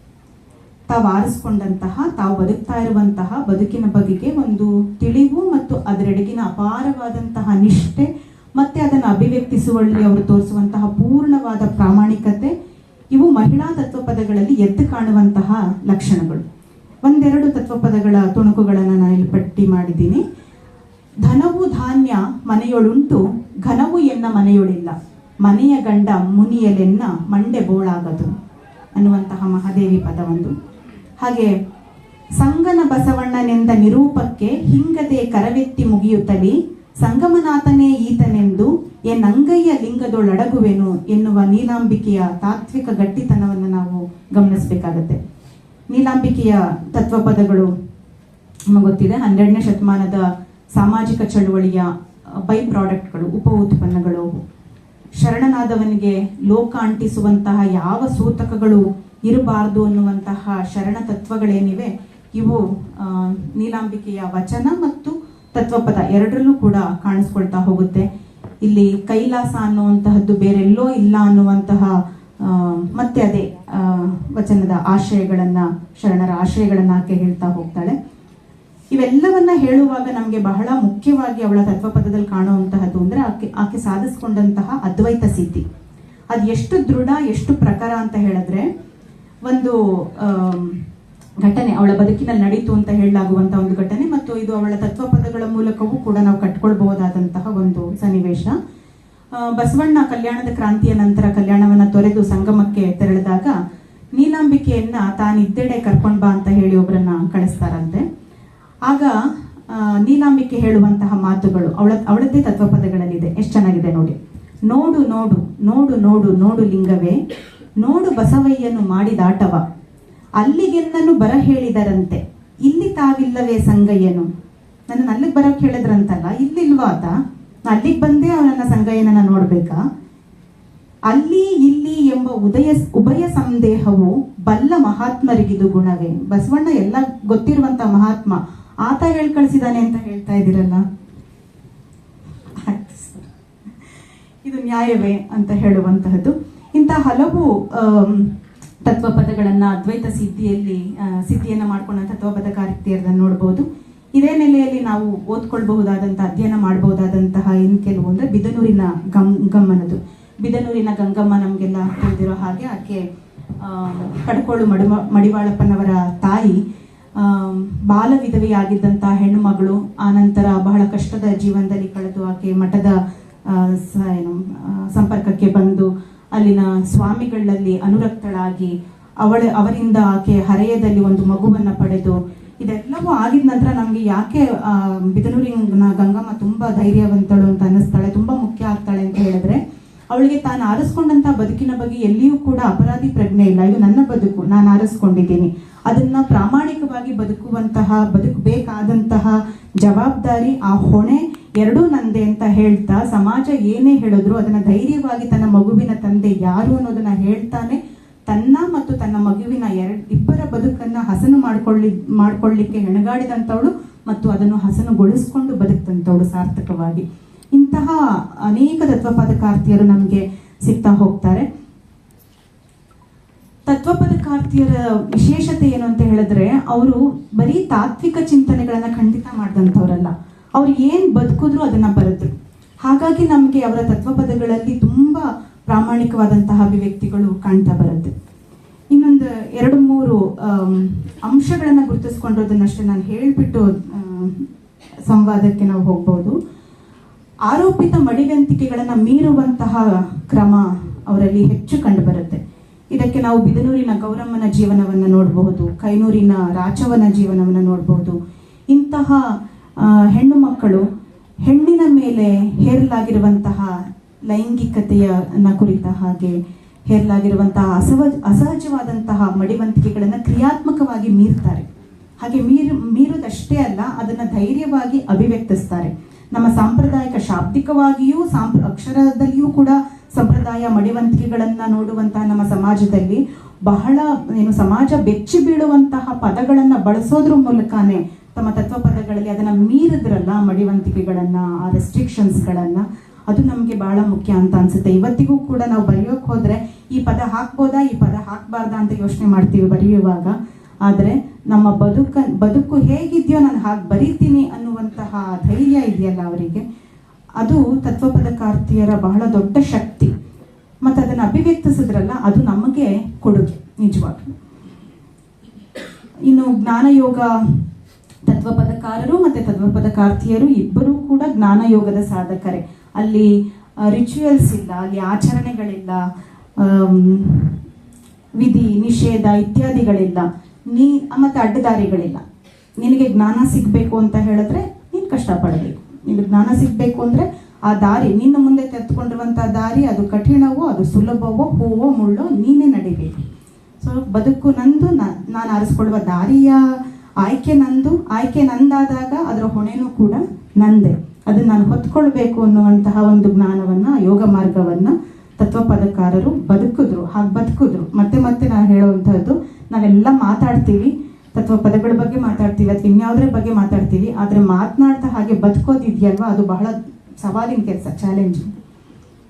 ತಾವು ಆರಿಸ್ಕೊಂಡಂತಹ, ತಾವು ಬದುಕ್ತಾ ಇರುವಂತಹ ಬದುಕಿನ ಬಗೆಗೆ ಒಂದು ತಿಳಿವು ಮತ್ತು ಅದರೆಡೆಗಿನ ಅಪಾರವಾದಂತಹ ನಿಷ್ಠೆ ಮತ್ತೆ ಅದನ್ನು ಅಭಿವ್ಯಕ್ತಿಸುವಲ್ಲಿ ಅವರು ತೋರಿಸುವಂತಹ ಪೂರ್ಣವಾದ ಪ್ರಾಮಾಣಿಕತೆ, ಇವು ಮಹಿಳಾ ತತ್ವಪದಗಳಲ್ಲಿ ಎದ್ದು ಕಾಣುವಂತಹ ಲಕ್ಷಣಗಳು. ಒಂದೆರಡು ತತ್ವಪದಗಳ ತುಣುಕುಗಳನ್ನು ನಾನು ಇಲ್ಲಿ ಪಟ್ಟಿ ಮಾಡಿದ್ದೀನಿ. ಧನವು ಧಾನ್ಯ ಮನೆಯೊಳುಂಟು, ಘನವು ಎನ್ನ ಮನೆಯೊಳಿಲ್ಲ, ಮನೆಯ ಗಂಡ ಮುನಿಯಲೆನ್ನ ಮಂಡೆ ಬೋಳಾಗದು ಅನ್ನುವಂತಹ ಮಹಾದೇವಿ ಪದ ಒಂದು. ಹಾಗೆ ಸಂಗನ ಬಸವಣ್ಣನೆಂದ ನಿರೂಪಕ್ಕೆ ಹಿಂಗದೆ ಕರವೆತ್ತಿ ಮುಗಿಯುತ್ತಲಿ, ಸಂಗಮನಾಥನೇ ಈತನೆಂದು ಎನ್ನಂಗಯ್ಯ ಲಿಂಗದೊಳಡಗುವೆನು ಎನ್ನುವ ನೀಲಾಂಬಿಕೆಯ ತಾತ್ವಿಕ ಗಟ್ಟಿತನವನ್ನು ನಾವು ಗಮನಿಸಬೇಕಾಗತ್ತೆ. ನೀಲಾಂಬಿಕೆಯ ತತ್ವಪದಗಳು ನಮಗೆ ಗೊತ್ತಿದೆ, 12ನೇ ಶತಮಾನದ ಸಾಮಾಜಿಕ ಚಳುವಳಿಯ ಬೈ ಪ್ರಾಡಕ್ಟ್ಗಳು, ಉಪ ಉತ್ಪನ್ನಗಳು. ಶರಣನಾದವನಿಗೆ ಲೋಕ ಅಂಟಿಸುವಂತಹ ಯಾವ ಸೂತಕಗಳು ಇರಬಾರದು ಅನ್ನುವಂತಹ ಶರಣ ತತ್ವಗಳೇನಿವೆ, ಇವು ನೀಲಾಂಬಿಕೆಯ ವಚನ ಮತ್ತು ತತ್ವಪದ ಎರಡರಲ್ಲೂ ಕೂಡ ಕಾಣಿಸ್ಕೊಳ್ತಾ ಹೋಗುತ್ತೆ. ಇಲ್ಲಿ ಕೈಲಾಸ ಅನ್ನುವಂತಹದ್ದು ಬೇರೆಲ್ಲೋ ಇಲ್ಲ ಅನ್ನುವಂತಹ ಮತ್ತೆ ಅದೇ ವಚನದ ಆಶಯಗಳನ್ನ, ಶರಣರ ಆಶಯಗಳನ್ನ ಆಕೆ ಹೇಳ್ತಾ ಹೋಗ್ತಾಳೆ. ಇವೆಲ್ಲವನ್ನ ಹೇಳುವಾಗ ನಮಗೆ ಬಹಳ ಮುಖ್ಯವಾಗಿ ಅವಳ ತತ್ವಪದದಲ್ಲಿ ಕಾಣುವಂತಹದ್ದು ಅಂದ್ರೆ ಆಕೆ ಸಾಧಿಸ್ಕೊಂಡಂತಹ ಅದ್ವೈತ ಸಿದ್ಧಿ. ಅದು ಎಷ್ಟು ದೃಢ, ಎಷ್ಟು ಪ್ರಖರ ಅಂತ ಹೇಳಿದ್ರೆ, ಒಂದು ಘಟನೆ ಅವಳ ಬದುಕಿನಲ್ಲಿ ನಡೀತು ಅಂತ ಹೇಳಲಾಗುವಂತಹ ಒಂದು ಘಟನೆ ಮತ್ತು ಇದು ಅವಳ ತತ್ವಪದಗಳ ಮೂಲಕವೂ ಕೂಡ ನಾವು ಕಟ್ಕೊಳ್ಬಹುದಾದಂತಹ ಒಂದು ಸನ್ನಿವೇಶ. ಬಸವಣ್ಣ ಕಲ್ಯಾಣದ ಕ್ರಾಂತಿಯ ನಂತರ ಕಲ್ಯಾಣವನ್ನ ತೊರೆದು ಸಂಗಮಕ್ಕೆ ತೆರಳಿದಾಗ ನೀಲಾಂಬಿಕೆಯನ್ನ ತಾನಿದ್ದೆಡೆ ಕರ್ಕೊಂಡ್ ಬಾ ಅಂತ ಹೇಳಿ ಒಬ್ಬರನ್ನ ಕಳಿಸ್ತಾರಂತೆ. ಆಗ ನೀಲಾಂಬಿಕೆ ಹೇಳುವಂತಹ ಮಾತುಗಳು ಅವಳದ್ದೇ ತತ್ವಪದಗಳಲ್ಲಿದೆ. ಎಷ್ಟು ಚೆನ್ನಾಗಿದೆ ನೋಡಿ. ನೋಡು ನೋಡು ನೋಡು ನೋಡು ನೋಡು ಲಿಂಗವೇ, ನೋಡು ಬಸವಯ್ಯನು ಮಾಡಿದಾಟವ, ಅಲ್ಲಿಗೆನ್ನನು ಬರ ಹೇಳಿದರಂತೆ, ಇಲ್ಲಿ ತಾವಿಲ್ಲವೇ ಸಂಗಯ್ಯನು. ನನ್ನ ಅಲ್ಲಿಗೆ ಬರಕ್ ಹೇಳಿದ್ರಂತಲ್ಲ, ಇಲ್ಲಿಲ್ವಾ ಆತ, ಅಲ್ಲಿಗೆ ಬಂದೇ ಅವನನ್ನ ಸಂಗಯ್ಯನನ್ನ ನೋಡ್ಬೇಕಾ? ಅಲ್ಲಿ ಇಲ್ಲಿ ಎಂಬ ಉಭಯ ಸಂದೇಹವು ಬಲ್ಲ ಮಹಾತ್ಮರಿಗಿದು ಗುಣವೇ. ಬಸವಣ್ಣ ಎಲ್ಲ ಗೊತ್ತಿರುವಂತ ಮಹಾತ್ಮ, ಆತ ಹೇಳ್ ಕಳಿಸಿದಾನೆ ಅಂತ ಹೇಳ್ತಾ ಇದ್ದೀರಲ್ಲ, ಇದು ನ್ಯಾಯವೇ ಅಂತ ಹೇಳುವಂತಹದ್ದು. ಇಂತಹ ಹಲವು ತತ್ವಪದಗಳನ್ನ ಅದ್ವೈತ ಸಿದ್ಧಿಯನ್ನ ಮಾಡ್ಕೊಂಡ ತತ್ವಪದಕಾರಿಯರನ್ನ ನೋಡಬಹುದು. ಇದೇ ನೆಲೆಯಲ್ಲಿ ನಾವು ಓದ್ಕೊಳ್ಬಹುದಾದಂತಹ, ಅಧ್ಯಯನ ಮಾಡಬಹುದಾದಂತಹ ಇನ್ ಕೆಲವು ಅಂದ್ರೆ ಬಿದನೂರಿನ ಗಮ್ಮನದು. ಬಿದನೂರಿನ ಗಂಗಮ್ಮ ನಮಗೆಲ್ಲ ತಿಳಿದಿರೋ ಹಾಗೆ ಆಕೆ ಕಡಕೋಳು ಮಡಿವಾಳಪ್ಪನವರ ತಾಯಿ. ಬಾಲ ವಿಧವೆಯಾಗಿದ್ದಂತಹ ಹೆಣ್ಣು ಮಗಳು. ಆನಂತರ ಬಹಳ ಕಷ್ಟದ ಜೀವನದಲ್ಲಿ ಕಳೆದು ಆಕೆ ಮಠದ ಸಂಪರ್ಕಕ್ಕೆ ಬಂದು ಅಲ್ಲಿನ ಸ್ವಾಮಿಗಳಲ್ಲಿ ಅನುರಕ್ತಳಾಗಿ ಅವರಿಂದ ಆಕೆ ಹರೆಯದಲ್ಲಿ ಒಂದು ಮಗುವನ್ನ ಪಡೆದು, ಇದೆಲ್ಲವೂ ಆಗಿದ ನಂತರ ನಮ್ಗೆ ಯಾಕೆ ಬಿದನೂರಿನ ಗಂಗಮ್ಮ ತುಂಬಾ ಧೈರ್ಯವಂತಳು ಅಂತ ಅನ್ನಿಸ್ತಾಳೆ, ತುಂಬಾ ಮುಖ್ಯ ಆಗ್ತಾಳೆ ಅಂತ ಹೇಳಿದ್ರೆ, ಅವಳಿಗೆ ತಾನು ಆರಿಸ್ಕೊಂಡಂತಹ ಬದುಕಿನ ಬಗ್ಗೆ ಎಲ್ಲಿಯೂ ಕೂಡ ಅಪರಾಧಿ ಪ್ರಜ್ಞೆ ಇಲ್ಲ. ಇದು ನನ್ನ ಬದುಕು, ನಾನು ಆರಿಸ್ಕೊಂಡಿದ್ದೀನಿ, ಅದನ್ನ ಪ್ರಾಮಾಣಿಕವಾಗಿ ಬದುಕಬೇಕಾದಂತಹ ಜವಾಬ್ದಾರಿ, ಆ ಹೊಣೆ ಎರಡೂ ನಂದೆ ಅಂತ ಹೇಳ್ತಾ, ಸಮಾಜ ಏನೇ ಹೇಳಿದ್ರು ಅದನ್ನ ಧೈರ್ಯವಾಗಿ ತನ್ನ ಮಗುವಿನ ತಂದೆ ಯಾರು ಅನ್ನೋದನ್ನ ಹೇಳ್ತಾನೆ, ತನ್ನ ಮತ್ತು ತನ್ನ ಮಗುವಿನ ಇಬ್ಬರ ಬದುಕನ್ನ ಹಸನು ಮಾಡ್ಕೊಳ್ಳಿಕ್ಕೆ ಹೆಣಗಾಡಿದಂಥವಳು ಮತ್ತು ಅದನ್ನು ಹಸನುಗೊಳಿಸ್ಕೊಂಡು ಬದುಕಂತವಳು ಸಾರ್ಥಕವಾಗಿ. ಇಂತಹ ಅನೇಕ ತತ್ವಪದಕಾರ್ತಿಯರು ನಮಗೆ ಸಿಗ್ತಾ ಹೋಗ್ತಾರೆ. ತತ್ವಪದಕಾರ ತತ್ವಪದಕಾರ್ತಿಯರ ವಿಶೇಷತೆ ಏನು ಅಂತ ಹೇಳಿದ್ರೆ, ಅವರು ಬರೀ ತಾತ್ವಿಕ ಚಿಂತನೆಗಳನ್ನ ಖಂಡಿತ ಮಾಡಿದಂಥವ್ರಲ್ಲ, ಅವ್ರು ಏನ್ ಬದುಕಿದ್ರು ಅದನ್ನ ಬರೆದ್ರು. ಹಾಗಾಗಿ ನಮಗೆ ಅವರ ತತ್ವಪದಗಳಲ್ಲಿ ತುಂಬಾ ಪ್ರಾಮಾಣಿಕವಾದಂತಹ ಅಭಿವ್ಯಕ್ತಿಗಳು ಕಾಣ್ತಾ ಬರುತ್ತೆ. ಇನ್ನೊಂದು 2-3 ಅಂಶಗಳನ್ನ ಗುರುತಿಸ್ಕೊಂಡಿರೋದನ್ನಷ್ಟೇ ನಾನು ಹೇಳ್ಬಿಟ್ಟು ಸಂವಾದಕ್ಕೆ ನಾವು ಹೋಗ್ಬೋದು. ಆರೋಪಿತ ಮಡಿವಂತಿಕೆಗಳನ್ನ ಮೀರುವಂತಹ ಕ್ರಮ ಅವರಲ್ಲಿ ಹೆಚ್ಚು ಕಂಡು ಬರುತ್ತೆ. ಇದಕ್ಕೆ ನಾವು ಬಿದನೂರಿನ ಗೌರಮ್ಮನ ಜೀವನವನ್ನು ನೋಡಬಹುದು, ಕೈನೂರಿನ ರಾಚವನ ಜೀವನವನ್ನು ನೋಡಬಹುದು. ಇಂತಹ ಹೆಣ್ಣು ಮಕ್ಕಳು ಹೆಣ್ಣಿನ ಮೇಲೆ ಹೇರಲಾಗಿರುವಂತಹ ಲೈಂಗಿಕತೆಯನ್ನ ಕುರಿತ ಹಾಗೆ ಹೇರಲಾಗಿರುವಂತಹ ಅಸಹಜವಾದಂತಹ ಮಡಿವಂತಿಕೆಗಳನ್ನು ಕ್ರಿಯಾತ್ಮಕವಾಗಿ ಮೀರ್ತಾರೆ. ಹಾಗೆ ಮೀರುವುದಷ್ಟೇ ಅಲ್ಲ, ಅದನ್ನ ಧೈರ್ಯವಾಗಿ ಅಭಿವ್ಯಕ್ತಿಸ್ತಾರೆ. ನಮ್ಮ ಸಾಂಪ್ರದಾಯಿಕ ಶಾಬ್ದಿಕವಾಗಿಯೂ ಅಕ್ಷರದಲ್ಲಿಯೂ ಕೂಡ ಸಂಪ್ರದಾಯ ಮಡಿವಂತಿಕೆಗಳನ್ನ ನೋಡುವಂತಹ ನಮ್ಮ ಸಮಾಜದಲ್ಲಿ ಬಹಳ ಸಮಾಜ ಬೆಚ್ಚಿ ಬೀಳುವಂತಹ ಪದಗಳನ್ನ ಬಳಸೋದ್ರ ಮೂಲಕನೇ ತಮ್ಮ ತತ್ವಪದಗಳಲ್ಲಿ ಅದನ್ನ ಮೀರಿದ್ರಲ್ಲ ಮಡಿವಂತಿಕೆಗಳನ್ನ, ಆ ರೆಸ್ಟ್ರಿಕ್ಷನ್ಸ್ಗಳನ್ನ, ಅದು ನಮಗೆ ಬಹಳ ಮುಖ್ಯ ಅಂತ ಅನ್ಸುತ್ತೆ. ಇವತ್ತಿಗೂ ಕೂಡ ನಾವು ಬರೆಯೋಕೆ ಹೋದ್ರೆ ಈ ಪದ ಹಾಕ್ಬೋದಾ, ಈ ಪದ ಹಾಕ್ಬಾರ್ದಾ ಅಂತ ಯೋಚನೆ ಮಾಡ್ತೀವಿ ಬರೆಯುವಾಗ. ಆದರೆ ನಮ್ಮ ಬದುಕು ಹೇಗಿದೆಯೋ ನಾನು ಹಾಗೆ ಬರೀತೀನಿ ಅನ್ನುವಂತಹ ಧೈರ್ಯ ಇದೆಯಲ್ಲ ಅವರಿಗೆ, ಅದು ತತ್ವಪದಕಾರ್ತಿಯರ ಬಹಳ ದೊಡ್ಡ ಶಕ್ತಿ. ಮತ್ತು ಅದನ್ನು ಅಭಿವ್ಯಕ್ತಿಸಿದ್ರಲ್ಲ, ಅದು ನಮಗೆ ಕೊಡುಗೆ ನಿಜವಾಗ್ಲೂ. ಇನ್ನು ಜ್ಞಾನಯೋಗ ತತ್ವಪದಕಾರರು ಮತ್ತು ತತ್ವಪದಕಾರ್ತಿಯರು ಇಬ್ಬರೂ ಕೂಡ ಜ್ಞಾನಯೋಗದ ಸಾಧಕರೇ. ಅಲ್ಲಿ ರಿಚುವಲ್ಸ್ ಇಲ್ಲ, ಅಲ್ಲಿ ಆಚರಣೆಗಳಿಲ್ಲ, ವಿಧಿ ನಿಷೇಧ ಇತ್ಯಾದಿಗಳಿಲ್ಲ, ಮತ್ತೆ ಅಡ್ಡದಾರಿಗಳಿಲ್ಲ. ನಿನಗೆ ಜ್ಞಾನ ಸಿಗಬೇಕು ಅಂತ ಹೇಳಿದ್ರೆ ನೀನು ಕಷ್ಟಪಡಬೇಕು. ನಿನಗೆ ಜ್ಞಾನ ಸಿಗಬೇಕು ಅಂದರೆ ಆ ದಾರಿ, ನಿನ್ನ ಮುಂದೆ ತೆಗೆದುಕೊಂಡಿರುವಂಥ ದಾರಿ, ಅದು ಕಠಿಣವೋ ಅದು ಸುಲಭವೋ ಹೂವೋ ಮುಳ್ಳೋ ನೀನೇ ನಡಿಬೇಕು. ಸೊ ಬದುಕು ನಂದು, ನಾನು ಆರಿಸ್ಕೊಳ್ಳುವ ದಾರಿಯ ಆಯ್ಕೆ ನಂದು. ಆಯ್ಕೆ ನಂದಾದಾಗ ಅದರ ಹೊಣೆನೂ ಕೂಡ ನಂದೇ. ಅದನ್ನು ನಾನು ಹೊತ್ಕೊಳ್ಬೇಕು ಅನ್ನುವಂತಹ ಒಂದು ಜ್ಞಾನವನ್ನು, ಯೋಗ ಮಾರ್ಗವನ್ನು ತತ್ವಪದಕಾರರು ಬದುಕಿದ್ರು. ಹಾಗೆ ಬದುಕಿದ್ರು. ಮತ್ತೆ ಮತ್ತೆ ನಾನು ಹೇಳುವಂಥದ್ದು, ನಾವೆಲ್ಲ ಮಾತಾಡ್ತೀವಿ, ತತ್ವಪದಗಳ ಬಗ್ಗೆ ಮಾತಾಡ್ತೀವಿ ಅಥವಾ ಇನ್ಯಾವುದ್ರ ಬಗ್ಗೆ ಮಾತಾಡ್ತೀವಿ, ಆದರೆ ಮಾತನಾಡ್ತಾ ಹಾಗೆ ಬದುಕೋದಿದೆಯಲ್ವ, ಅದು ಬಹಳ ಸವಾಲಿನ ಕೆಲಸ, ಚಾಲೆಂಜಿಂಗ್.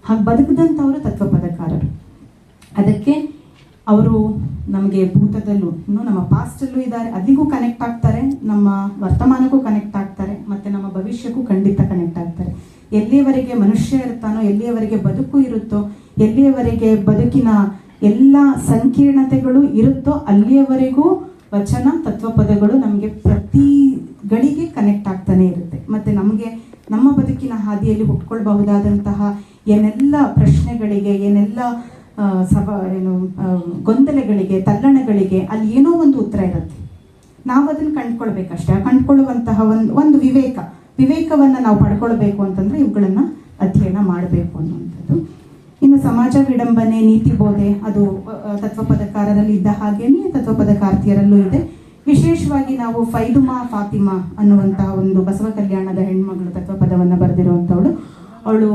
ಹಾಗೆ ಬದುಕಿದಂಥವರು ತತ್ವಪದಕಾರರು. ಅದಕ್ಕೆ ಅವರು ನಮಗೆ ಭೂತದಲ್ಲೂ, ಇನ್ನು ನಮ್ಮ ಪಾಸ್ಟಲ್ಲೂ ಇದ್ದಾರೆ, ಅಲ್ಲಿಗೂ ಕನೆಕ್ಟ್ ಆಗ್ತಾರೆ, ನಮ್ಮ ವರ್ತಮಾನಕ್ಕೂ ಕನೆಕ್ಟ್ ಆಗ್ತಾರೆ, ಮತ್ತು ನಮ್ಮ ಭವಿಷ್ಯಕ್ಕೂ ಖಂಡಿತ ಕನೆಕ್ಟ್ ಆಗ್ತಾರೆ. ಎಲ್ಲಿಯವರೆಗೆ ಮನುಷ್ಯ ಇರ್ತಾನೋ, ಎಲ್ಲಿಯವರೆಗೆ ಬದುಕು ಇರುತ್ತೋ, ಎಲ್ಲಿಯವರೆಗೆ ಬದುಕಿನ ಎಲ್ಲ ಸಂಕೀರ್ಣತೆಗಳು ಇರುತ್ತೋ, ಅಲ್ಲಿಯವರೆಗೂ ವಚನ ತತ್ವಪದಗಳು ನಮಗೆ ಪ್ರತಿ ಗಳಿಗೆ ಕನೆಕ್ಟ್ ಆಗ್ತಾನೆ ಇರುತ್ತೆ. ಮತ್ತು ನಮಗೆ ನಮ್ಮ ಬದುಕಿನ ಹಾದಿಯಲ್ಲಿ ಹುಟ್ಕೊಳ್ಬಹುದಾದಂತಹ ಏನೆಲ್ಲ ಪ್ರಶ್ನೆಗಳಿಗೆ, ಏನೆಲ್ಲ ಗೊಂದಲಗಳಿಗೆ, ತಲ್ಲಣಗಳಿಗೆ ಅಲ್ಲಿ ಏನೋ ಒಂದು ಉತ್ತರ ಇರುತ್ತೆ. ನಾವು ಅದನ್ನು ಕಂಡುಕೊಳ್ಬೇಕಷ್ಟೇ. ಕಂಡುಕೊಳ್ಳುವಂತಹ ಒಂದು ವಿವೇಕವನ್ನು ನಾವು ಪಡ್ಕೊಳ್ಬೇಕು ಅಂತಂದ್ರೆ ಇವುಗಳನ್ನ ಅಧ್ಯಯನ ಮಾಡಬೇಕು ಅನ್ನುವಂಥದ್ದು. ಇನ್ನು ಸಮಾಜ ವಿಡಂಬನೆ, ನೀತಿ ಬೋಧೆ, ಅದು ತತ್ವಪದಕಾರರಲ್ಲಿ ಇದ್ದ ಹಾಗೇನೆ ತತ್ವಪದಕಾರ್ತಿಯರಲ್ಲೂ ಇದೆ. ವಿಶೇಷವಾಗಿ ನಾವು ಫೈದುಮಾ ಫಾತಿಮಾ ಅನ್ನುವಂತಹ ಒಂದು ಬಸವ ಕಲ್ಯಾಣದ ಹೆಣ್ಮಗಳು ತತ್ವಪದವನ್ನು ಬರೆದಿರುವಂಥವಳು. ಅವಳು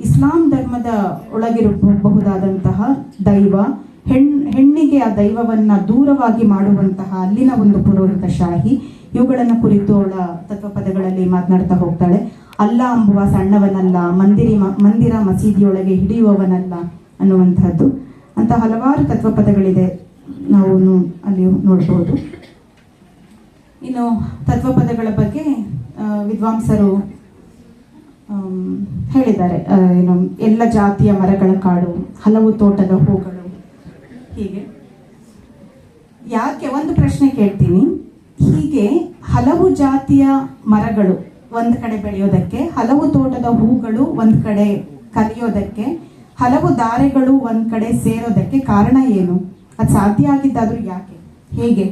ಇಸ್ಲಾಂ ಧರ್ಮದ ಒಳಗಿರಬಹುದಾದಂತಹ ದೈವ, ಹೆಣ್ಣಿಗೆ ಆ ದೈವವನ್ನ ದೂರವಾಗಿ ಮಾಡುವಂತಹ ಅಲ್ಲಿನ ಒಂದು ಪುರೋಹಿತ ಶಾಹಿ, ಇವುಗಳನ್ನು ಕುರಿತು ಅವಳ ತತ್ವಪದಗಳಲ್ಲಿ ಮಾತನಾಡ್ತಾ ಹೋಗ್ತಾಳೆ. ಅಲ್ಲ ಅಂಬುವ ಸಣ್ಣವನಲ್ಲ, ಮಂದಿರ ಮಸೀದಿಯೊಳಗೆ ಹಿಡಿಯುವವನಲ್ಲ ಅನ್ನುವಂತಹದ್ದು ಅಂತ ಹಲವಾರು ತತ್ವಪದಗಳಿದೆ, ನಾವು ಅಲ್ಲಿ ನೋಡ್ಬೋದು. ಇನ್ನು ತತ್ವಪದಗಳ ಬಗ್ಗೆ ವಿದ್ವಾಂಸರು ಹೇಳಿದ್ದಾರೆ. ಏನು, ಎಲ್ಲ ಜಾತಿಯ ಮರಗಳ ಕಾಡು, ಹಲವು ತೋಟದ ಹೂಗಳು, ಹೀಗೆ. ಯಾಕೆ ಒಂದು ಪ್ರಶ್ನೆ ಕೇಳ್ತೀನಿ, ಹೀಗೆ ಹಲವು ಜಾತಿಯ ಮರಗಳು ಒಂದು ಕಡೆ ಬೆಳೆಯೋದಕ್ಕೆ, ಹಲವು ತೋಟದ ಹೂಗಳು ಒಂದು ಕಡೆ ಕಲಿಯೋದಕ್ಕೆ, ಹಲವು ದಾರೆಗಳು ಒಂದು ಕಡೆ ಸೇರೋದಕ್ಕೆ ಕಾರಣ ಏನು? ಅದು ಸಾಧ್ಯ ಆಗಿದ್ದಾದ್ರೂ ಯಾಕೆ, ಹೇಗೆ?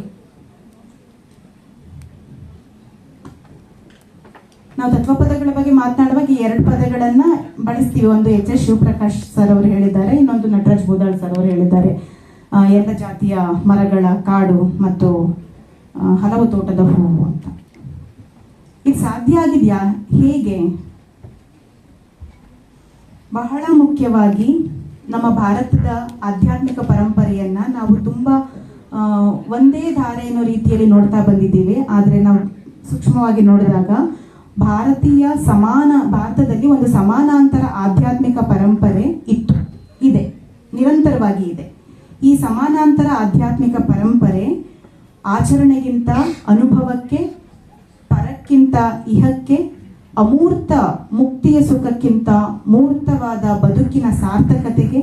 ನಾವು ತತ್ವಪದಗಳ ಬಗ್ಗೆ ಮಾತನಾಡುವಾಗ ಈ 2 ಪದಗಳನ್ನ ಬಳಸ್ತೀವಿ. ಒಂದು H.S. ಶಿವಪ್ರಕಾಶ್ ಸರ್ ಅವರು ಹೇಳಿದ್ದಾರೆ, ಇನ್ನೊಂದು ನಟರಾಜ್ ಬೋದಾಳ್ ಸರ್ ಅವರು ಹೇಳಿದ್ದಾರೆ. ಎಲ್ಲ ಜಾತಿಯ ಮರಗಳ ಕಾಡು ಮತ್ತು ಹಲವು ತೋಟದ ಹೂವು ಅಂತ. ಇದು ಸಾಧ್ಯ ಆಗಿದೆಯಾ, ಹೇಗೆ? ಬಹಳ ಮುಖ್ಯವಾಗಿ ನಮ್ಮ ಭಾರತದ ಆಧ್ಯಾತ್ಮಿಕ ಪರಂಪರೆಯನ್ನ ನಾವು ತುಂಬಾ ಒಂದೇ ಧಾರೆ ಅನ್ನೋ ರೀತಿಯಲ್ಲಿ ನೋಡ್ತಾ ಬಂದಿದ್ದೀವಿ. ಆದರೆ ನಾವು ಸೂಕ್ಷ್ಮವಾಗಿ ನೋಡಿದಾಗ ಭಾರತದಲ್ಲಿ ಒಂದು ಸಮಾನಾಂತರ ಆಧ್ಯಾತ್ಮಿಕ ಪರಂಪರೆ ಇದೆ, ನಿರಂತರವಾಗಿ ಇದೆ. ಈ ಸಮಾನಾಂತರ ಆಧ್ಯಾತ್ಮಿಕ ಪರಂಪರೆ ಆಚರಣೆಗಿಂತ ಅನುಭವಕ್ಕೆ, ಪರಕ್ಕಿಂತ ಇಹಕ್ಕೆ, ಅಮೂರ್ತ ಮುಕ್ತಿಯ ಸುಖಕ್ಕಿಂತ ಮೂರ್ತವಾದ ಬದುಕಿನ ಸಾರ್ಥಕತೆಗೆ,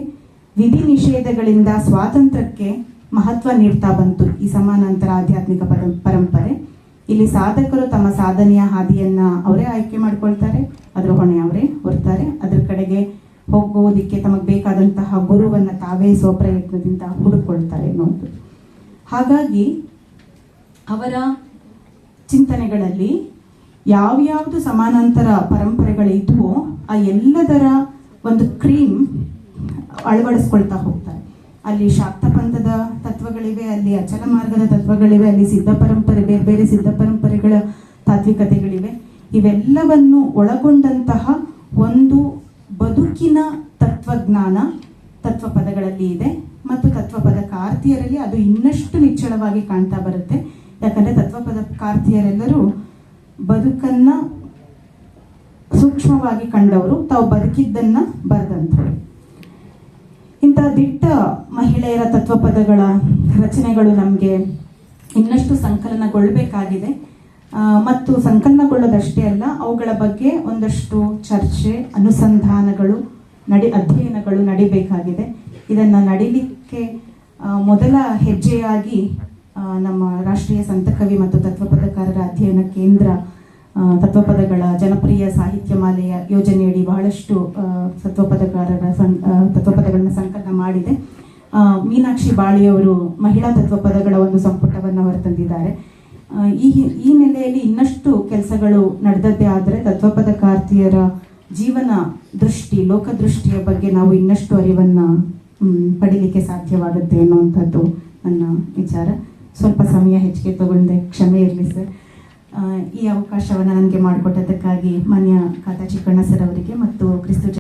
ವಿಧಿ ನಿಷೇಧಗಳಿಂದ ಸ್ವಾತಂತ್ರ್ಯಕ್ಕೆ ಮಹತ್ವ ನೀಡ್ತಾ ಬಂತು ಈ ಸಮಾನಾಂತರ ಆಧ್ಯಾತ್ಮಿಕ ಪರಂಪರೆ. ಇಲ್ಲಿ ಸಾಧಕರು ತಮ್ಮ ಸಾಧನೆಯ ಹಾದಿಯನ್ನ ಅವರೇ ಆಯ್ಕೆ ಮಾಡ್ಕೊಳ್ತಾರೆ, ಅದರ ಹೊಣೆ ಅವರೇ ಹೊರ್ತಾರೆ. ಅದ್ರ ಕಡೆಗೆ ಹೋಗೋದಿಕ್ಕೆ ತಮಗೆ ಬೇಕಾದಂತಹ ಗುರುವನ್ನ ತಾವೇ ಸ್ವಪ್ರಯತ್ನದಿಂದ ಹುಡುಕೊಳ್ತಾರೆ ಅನ್ನೋದು. ಹಾಗಾಗಿ ಅವರ ಚಿಂತನೆಗಳಲ್ಲಿ ಯಾವ್ಯಾವುದು ಸಮಾನಾಂತರ ಪರಂಪರೆಗಳಿದ್ವೋ ಆ ಎಲ್ಲದರ ಒಂದು ಕ್ರೀಮ್ ಅಳವಡಿಸ್ಕೊಳ್ತಾ ಹೋಗ್ತಾರೆ. ಅಲ್ಲಿ ಶಾಕ್ತ ಪಂಥದ ತತ್ವಗಳಿವೆ, ಅಲ್ಲಿ ಅಚಲ ಮಾರ್ಗದ ತತ್ವಗಳಿವೆ, ಅಲ್ಲಿ ಸಿದ್ಧ ಪರಂಪರೆ, ಬೇರೆ ಬೇರೆ ಸಿದ್ಧ ಪರಂಪರೆಗಳ ತಾತ್ವಿಕತೆಗಳಿವೆ. ಇವೆಲ್ಲವನ್ನು ಒಳಗೊಂಡಂತಹ ಒಂದು ಬದುಕಿನ ತತ್ವಜ್ಞಾನ ತತ್ವಪದಗಳಲ್ಲಿ ಇದೆ. ಮತ್ತು ತತ್ವಪದಕಾರ್ತಿಯರಲ್ಲಿ ಅದು ಇನ್ನಷ್ಟು ನಿಚ್ಚಳವಾಗಿ ಕಾಣ್ತಾ ಬರುತ್ತೆ. ಯಾಕಂದ್ರೆ ತತ್ವಪದಕಾರ್ತಿಯರೆಲ್ಲರೂ ಬದುಕನ್ನ ಸೂಕ್ಷ್ಮವಾಗಿ ಕಂಡವರು, ತಾವು ಬದುಕಿದ್ದನ್ನ ಬರೆದಂಥವ್ರು. ಇಂತಹ ದಿಟ್ಟ ಮಹಿಳೆಯರ ತತ್ವಪದಗಳ ರಚನೆಗಳು ನಮಗೆ ಇನ್ನಷ್ಟು ಸಂಕಲನಗೊಳ್ಳಬೇಕಾಗಿದೆ. ಮತ್ತು ಸಂಕಲನಗೊಳ್ಳೋದಷ್ಟೇ ಅಲ್ಲ, ಅವುಗಳ ಬಗ್ಗೆ ಒಂದಷ್ಟು ಚರ್ಚೆ, ಅನುಸಂಧಾನಗಳು, ಅಧ್ಯಯನಗಳು ನಡಿಬೇಕಾಗಿದೆ. ಇದನ್ನು ನಡಿಲಿಕ್ಕೆ ಮೊದಲ ಹೆಜ್ಜೆಯಾಗಿ ನಮ್ಮ ರಾಷ್ಟ್ರೀಯ ಸಂತಕವಿ ಮತ್ತು ತತ್ವಪದಕಾರರ ಅಧ್ಯಯನ ಕೇಂದ್ರ ತತ್ವಪದಗಳ ಜನಪ್ರಿಯ ಸಾಹಿತ್ಯ ಮಾಲೆಯ ಯೋಜನೆಯಡಿ ಬಹಳಷ್ಟು ತತ್ವಪದಗಳನ್ನ ಸಂಕಲನ ಮಾಡಿದೆ. ಮೀನಾಕ್ಷಿ ಬಾಳಿಯವರು ಮಹಿಳಾ ತತ್ವಪದಗಳ ಒಂದು ಸಂಪುಟವನ್ನು ಹೊರತಂದಿದ್ದಾರೆ. ಈ ನೆಲೆಯಲ್ಲಿ ಇನ್ನಷ್ಟು ಕೆಲಸಗಳು ನಡೆದದ್ದೇ ಆದರೆ ತತ್ವಪದಕಾರ್ತಿಯರ ಜೀವನ ದೃಷ್ಟಿ, ಲೋಕದೃಷ್ಟಿಯ ಬಗ್ಗೆ ನಾವು ಇನ್ನಷ್ಟು ಅರಿವನ್ನು ಪಡೀಲಿಕ್ಕೆ ಸಾಧ್ಯವಾಗುತ್ತೆ ಅನ್ನುವಂಥದ್ದು ನನ್ನ ವಿಚಾರ. ಸ್ವಲ್ಪ ಸಮಯ ಹೆಚ್ಚಿಗೆ ತಗೊಂಡೆ, ಕ್ಷಮೆ ಇರಲಿ ಸರ್. ಈ ಅವಕಾಶವನ್ನು ನನಗೆ ಮಾಡಿಕೊಟ್ಟದಕ್ಕಾಗಿ ಮಾನ್ಯ ಖಾತಾ ಚಿಕ್ಕಣ್ಣ ಸರ್ ಅವರಿಗೆ ಮತ್ತು ಕ್ರಿಸ್ತು